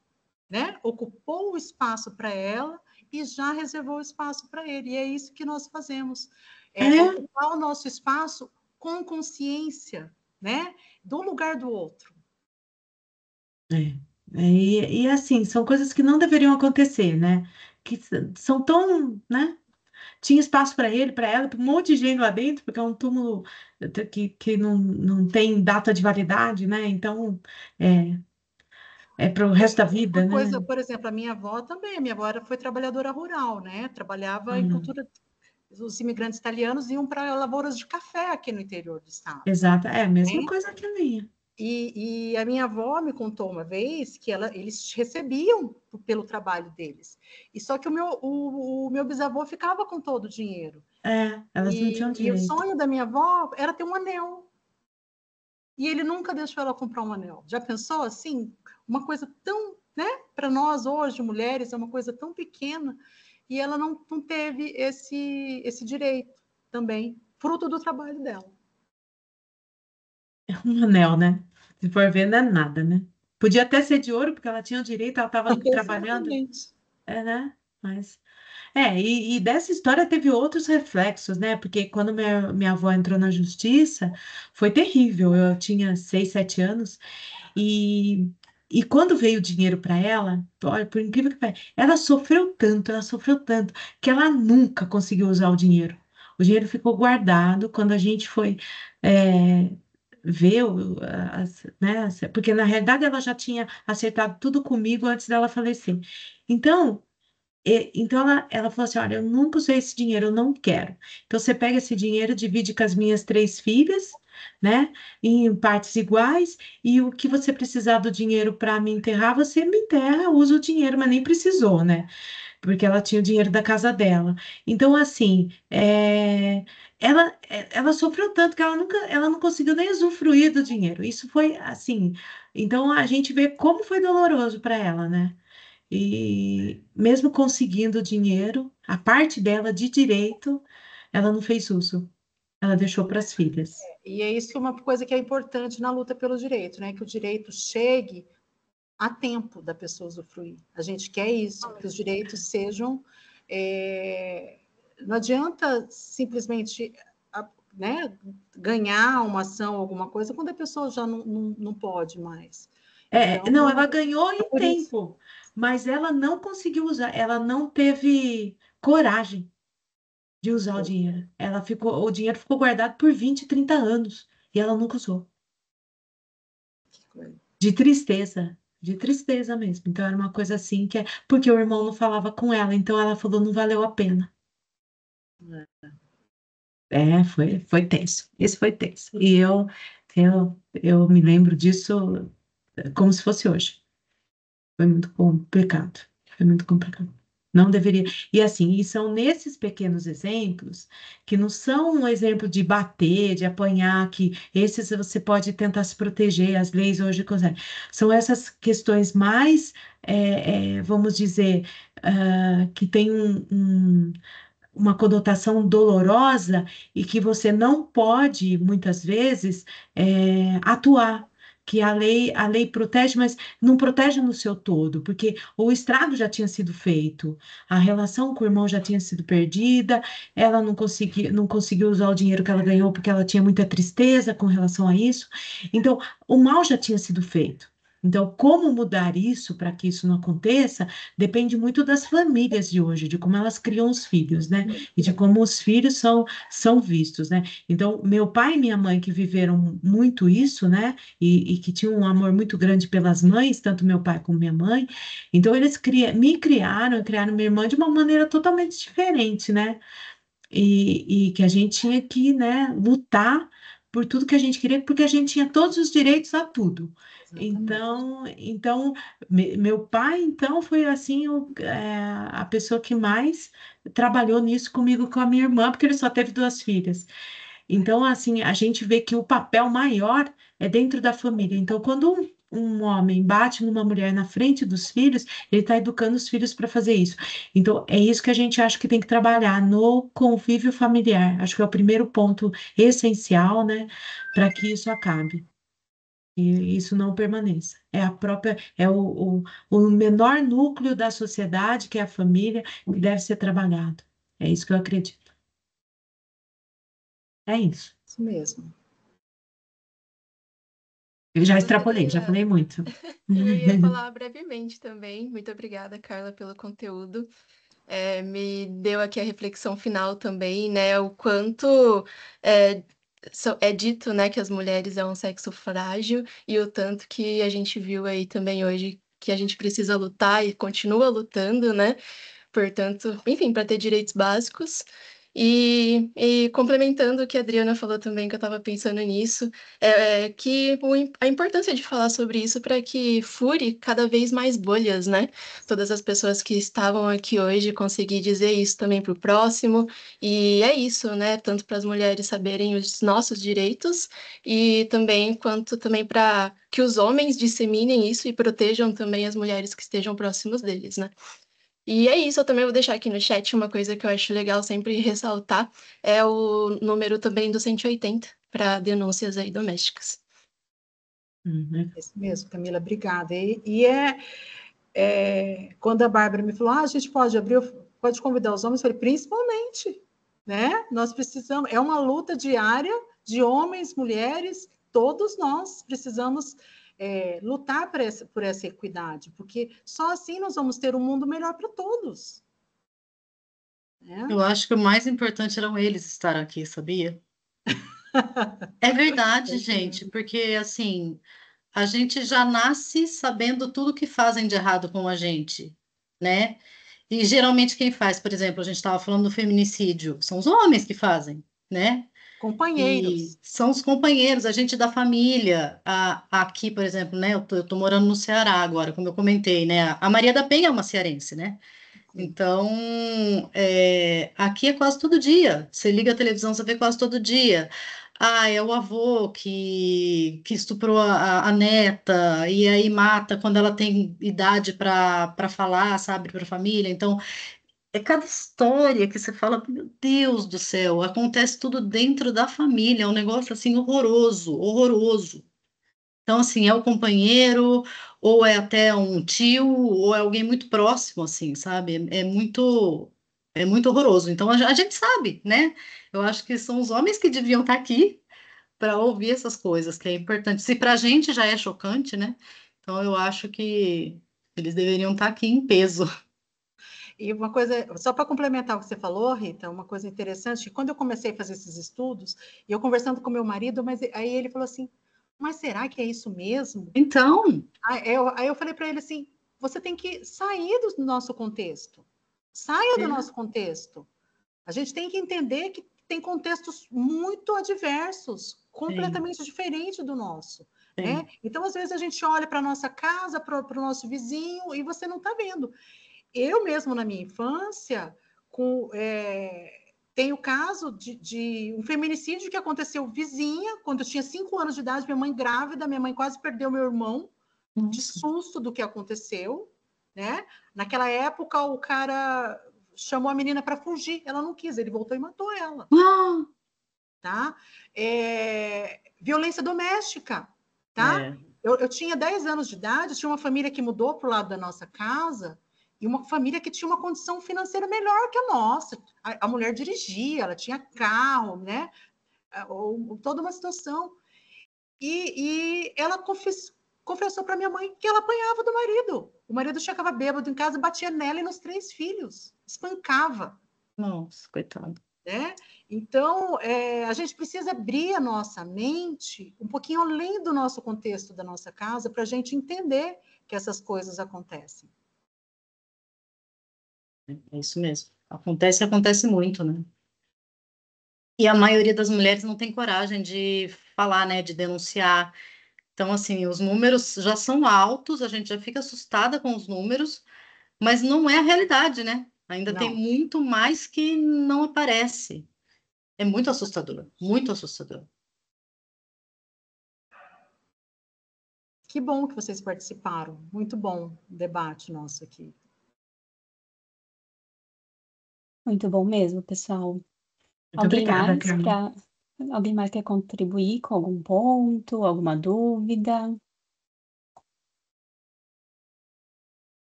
né? Ocupou o espaço para ela e já reservou o espaço para ele. E é isso que nós fazemos, ocupar o nosso espaço com consciência, né, do lugar do outro. E assim, são coisas que não deveriam acontecer, né? Que são tão, né? Tinha espaço para ele, para ela, para um monte de gente lá dentro, porque é um túmulo que não tem data de validade, né? Então, é, é para o resto da vida, Uma né? coisa, por exemplo, a minha avó também, minha avó foi trabalhadora rural, né? Trabalhava em Hum, cultura, os imigrantes italianos iam para lavouras de café aqui no interior do estado, exato, é a mesma né? coisa que a minha. E a minha avó me contou uma vez que eles recebiam pelo trabalho deles. E só que o meu bisavô ficava com todo o dinheiro. Elas não tinham E o direito. sonho da minha avó era ter um anel. E ele nunca deixou ela comprar um anel. Já pensou assim? Uma coisa tão, né? Para nós hoje, mulheres, é uma coisa tão pequena. E ela não teve esse direito também, fruto do trabalho dela. É um anel, né? Se for ver, não é nada, né? Podia até ser de ouro, porque ela tinha o direito, ela estava trabalhando, Exatamente. né? Mas e dessa história teve outros reflexos, né? Porque quando minha avó entrou na justiça, foi terrível. Eu tinha 6, 7 anos e, e quando veio o dinheiro para ela, olha, por incrível que pareça, ela sofreu tanto, que ela nunca conseguiu usar o dinheiro. O dinheiro ficou guardado quando a gente foi ver, né? Porque na realidade ela já tinha acertado tudo comigo antes dela falecer. Então, então ela falou assim: olha, eu nunca usei esse dinheiro, eu não quero. Então você pega esse dinheiro, divide com as minhas 3 filhas, né? Em partes iguais, e o que você precisar do dinheiro para me enterrar, você me enterra, usa o dinheiro, mas nem precisou, né? Porque ela tinha o dinheiro da casa dela. Então, assim, ela sofreu tanto que ela não conseguiu nem usufruir do dinheiro. Isso foi assim. Então a gente vê como foi doloroso para ela, né? E mesmo conseguindo dinheiro, a parte dela de direito, ela não fez uso. Ela deixou para as filhas. E é isso que é uma coisa que é importante na luta pelo direito, né? Que o direito chegue a tempo da pessoa usufruir. A gente quer isso, que os direitos sejam. Não adianta simplesmente, né, ganhar uma ação, alguma coisa, quando a pessoa já não pode mais. Então, Não, ela ganhou é em por isso. tempo, mas ela não conseguiu usar, ela não teve coragem de usar o dinheiro. O dinheiro ficou guardado por 20, 30 anos e ela nunca usou. De tristeza mesmo. Então era uma coisa assim porque o irmão não falava com ela, então ela falou, não valeu a pena. Foi tenso. Esse foi tenso. E eu me lembro disso como se fosse hoje. Foi muito complicado. Foi muito complicado. Não deveria. E assim, e são nesses pequenos exemplos que não são um exemplo de bater, de apanhar, que esses você pode tentar se proteger, as leis hoje conseguem. São essas questões mais, vamos dizer, que tem uma conotação dolorosa e que você não pode, muitas vezes, atuar. Que a lei protege, mas não protege no seu todo, porque o estrago já tinha sido feito, a relação com o irmão já tinha sido perdida, ela não conseguiu usar o dinheiro que ela ganhou porque ela tinha muita tristeza com relação a isso. Então, o mal já tinha sido feito. Então, como mudar isso para que isso não aconteça, depende muito das famílias de hoje, de como elas criam os filhos, né? E de como os filhos são vistos, né? Então, meu pai e minha mãe que viveram muito isso, né? E que tinham um amor muito grande pelas mães, tanto meu pai como minha mãe. Então, eles me criaram, criaram minha irmã de uma maneira totalmente diferente, né? E que a gente tinha que, né, lutar por tudo que a gente queria, porque a gente tinha todos os direitos a tudo. Exatamente. Então, meu pai, então, foi assim, a pessoa que mais trabalhou nisso comigo, com a minha irmã, porque ele só teve 2 filhas. Então, assim, a gente vê que o papel maior é dentro da família. Então, quando um homem bate numa mulher na frente dos filhos, ele está educando os filhos para fazer isso. Então, é isso que a gente acha que tem que trabalhar no convívio familiar. Acho que é o primeiro ponto essencial, né, para que isso acabe. E isso não permaneça. É a própria, o menor núcleo da sociedade, que é a família, que deve ser trabalhado. É isso que eu acredito. É isso. Isso mesmo. Eu já Eu extrapolei, já gostaria, falei muito. eu ia falar brevemente também. Muito obrigada, Carla, pelo conteúdo. Me deu aqui a reflexão final também, né? O quanto é, é dito, né, que as mulheres é um sexo frágil e o tanto que a gente viu aí também hoje que a gente precisa lutar e continua lutando, né? Portanto, enfim, para ter direitos básicos. E complementando o que a Adriana falou também, que eu estava pensando nisso, que a importância de falar sobre isso para que fure cada vez mais bolhas, né? Todas as pessoas que estavam aqui hoje conseguir dizer isso também para o próximo, e é isso, né? Tanto para as mulheres saberem os nossos direitos, e também quanto também para que os homens disseminem isso e protejam também as mulheres que estejam próximos deles, né? E é isso, eu também vou deixar aqui no chat uma coisa que eu acho legal sempre ressaltar, é o número também do 180 para denúncias aí domésticas. É isso mesmo, Camila, obrigada. Quando a Bárbara me falou, a gente pode abrir, pode convidar os homens, eu falei, principalmente, né? Nós precisamos, é uma luta diária de homens, mulheres, todos nós precisamos lutar por essa equidade, porque só assim nós vamos ter um mundo melhor para todos. Né? Eu acho que o mais importante eram eles estar aqui, sabia? É verdade, gente, porque assim, a gente já nasce sabendo tudo que fazem de errado com a gente, né? E geralmente quem faz, por exemplo, a gente estava falando do feminicídio, são os homens que fazem, né? E Companheiros. são os companheiros, a gente da família. Aqui, por exemplo, né? Eu tô morando no Ceará agora, como eu comentei, né? A Maria da Penha é uma cearense, né? Então, aqui é quase todo dia. Você liga a televisão, você vê quase todo dia. Ah, é o avô que estuprou a neta e aí mata quando ela tem idade para falar, sabe, para a família. Então, é cada história que você fala, meu Deus do céu, acontece tudo dentro da família. É um negócio assim horroroso, horroroso. Então, assim, é o companheiro, ou é até um tio, ou é alguém muito próximo, assim, sabe? É muito horroroso. Então, a gente sabe, né? Eu acho que são os homens que deviam estar aqui para ouvir essas coisas, que é importante. Se para a gente já é chocante, né? Então, eu acho que eles deveriam estar aqui em peso. E uma coisa, só para complementar o que você falou, Rita, uma coisa interessante, que quando eu comecei a fazer esses estudos, e eu conversando com meu marido, mas aí ele falou assim, mas será que é isso mesmo? Então, Aí eu falei para ele assim, você tem que sair do nosso contexto. Saia do nosso contexto. A gente tem que entender que tem contextos muito adversos, completamente diferentes do nosso. Né? Então, às vezes, a gente olha para a nossa casa, para o nosso vizinho, e você não está vendo. Eu mesmo, na minha infância, tem o caso de um feminicídio que aconteceu vizinha, quando eu tinha 5 anos de idade, minha mãe grávida, minha mãe quase perdeu meu irmão, de susto do que aconteceu. Né? Naquela época, o cara chamou a menina para fugir, ela não quis, ele voltou e matou ela. Tá? Violência doméstica. Tá? Eu tinha 10 anos de idade, tinha uma família que mudou para o lado da nossa casa, e uma família que tinha uma condição financeira melhor que a nossa. A mulher dirigia, ela tinha carro, né? Toda uma situação. E ela confessou para minha mãe que ela apanhava do marido. O marido chegava bêbado em casa, batia nela e nos 3 filhos, espancava. nossa, coitado. Né? Então, a gente precisa abrir a nossa mente um pouquinho além do nosso contexto da nossa casa para a gente entender que essas coisas acontecem. É isso mesmo. Acontece muito, né? E a maioria das mulheres não tem coragem de falar, né, de denunciar. Então, assim, os números já são altos, a gente já fica assustada com os números, mas não é a realidade, né? Ainda tem Não. muito mais que não aparece. É muito assustador, muito assustador. Que bom que vocês participaram. Muito bom o debate nosso aqui. Muito bom mesmo, pessoal. Muito obrigada, Carla. Alguém mais quer contribuir com algum ponto, alguma dúvida?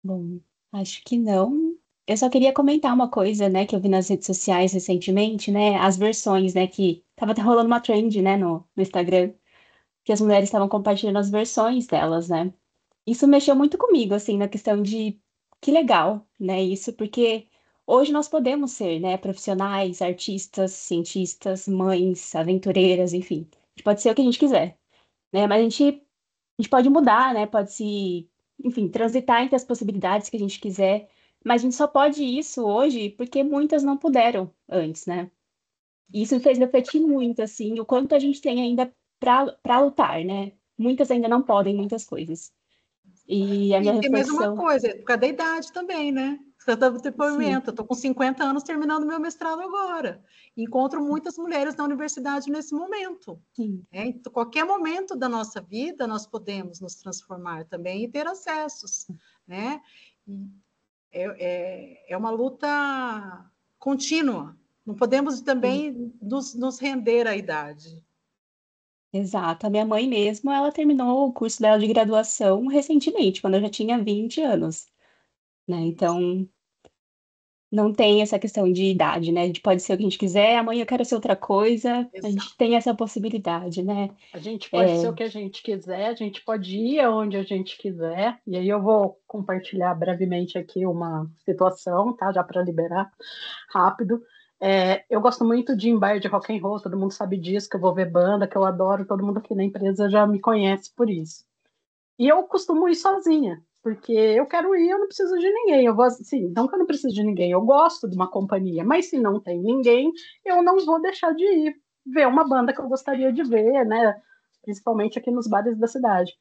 Bom, acho que não. Eu só queria comentar uma coisa, né, que eu vi nas redes sociais recentemente, né, as versões, né, que tava até rolando uma trend, né, no Instagram, que as mulheres estavam compartilhando as versões delas, né? Isso mexeu muito comigo, assim, na questão de que legal, né, isso, porque hoje nós podemos ser, né, profissionais, artistas, cientistas, mães, aventureiras, enfim. A gente pode ser o que a gente quiser, né, mas a gente pode mudar, né? Pode se, enfim, transitar entre as possibilidades que a gente quiser, mas a gente só pode isso hoje porque muitas não puderam antes, né? E isso me fez refletir muito, assim, o quanto a gente tem ainda para lutar, né? Muitas ainda não podem muitas coisas. E a minha E tem mais uma reflexão, coisa, por causa da idade também, né? Você está no sim, depoimento. Eu estou com 50 anos terminando meu mestrado agora. Encontro muitas mulheres na universidade nesse momento. sim, Em qualquer momento da nossa vida, nós podemos nos transformar também e ter acessos, né? É uma luta contínua. Não podemos sim. também nos render à idade. Exato. A minha mãe mesmo, ela terminou o curso dela de graduação recentemente, quando eu já tinha 20 anos, né? Então, não tem essa questão de idade, né? A gente pode ser o que a gente quiser, amanhã eu quero ser outra coisa, a gente Exato. tem essa possibilidade, né? A gente pode ser É, o que a gente quiser, a gente pode ir aonde a gente quiser. E aí eu vou compartilhar brevemente aqui uma situação, tá? Já para liberar rápido. Eu gosto muito de ir em bar de rock and roll, todo mundo sabe disso, que eu vou ver banda, que eu adoro, todo mundo aqui na empresa já me conhece por isso. E eu costumo ir sozinha, porque eu quero ir, eu não preciso de ninguém. Eu vou, assim, não que eu não preciso de ninguém, eu gosto de uma companhia, mas se não tem ninguém, eu não vou deixar de ir ver uma banda que eu gostaria de ver, né? Principalmente aqui nos bares da cidade.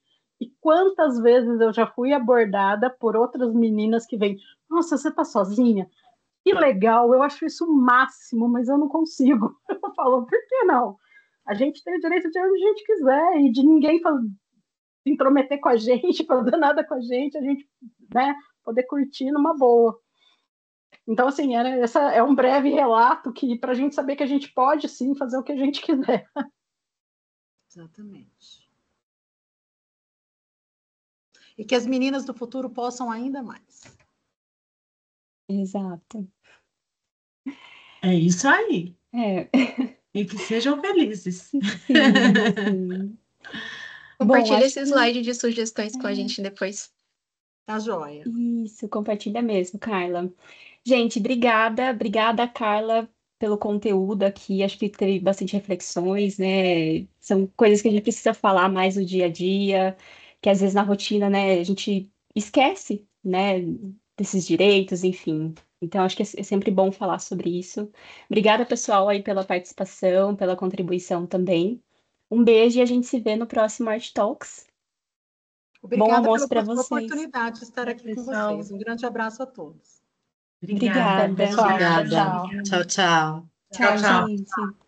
E quantas vezes eu já fui abordada por outras meninas que vêm, nossa, você tá sozinha? Que legal, eu acho isso o máximo, mas eu não consigo. Eu falo, por que não? A gente tem o direito de ir onde a gente quiser e de ninguém se intrometer com a gente, fazer nada com a gente, né, poder curtir numa boa. Então, assim, essa é um breve relato que para a gente saber que a gente pode sim fazer o que a gente quiser. Exatamente. E que as meninas do futuro possam ainda mais. exato. É isso aí. É, E que sejam felizes. sim, sim. Bom, Compartilha acho esse que slide de sugestões com a é, gente depois. Tá joia. isso, compartilha mesmo, Carla. Gente, obrigada, Carla, pelo conteúdo aqui. Acho que teve bastante reflexões, né? São coisas que a gente precisa falar mais no dia a dia, que às vezes na rotina, né, a gente esquece, né, desses direitos, enfim. Então, acho que é sempre bom falar sobre isso. Obrigada, pessoal, aí pela participação, pela contribuição também. Um beijo e a gente se vê no próximo Art Talks. Bom Obrigada almoço pela para vocês. oportunidade de estar aqui com Pessoal, vocês. Um grande abraço a todos. Obrigada, Obrigada. pessoal, pessoal. tchau, Obrigada. tchau. Tchau, tchau. Tchau, Tchau. gente.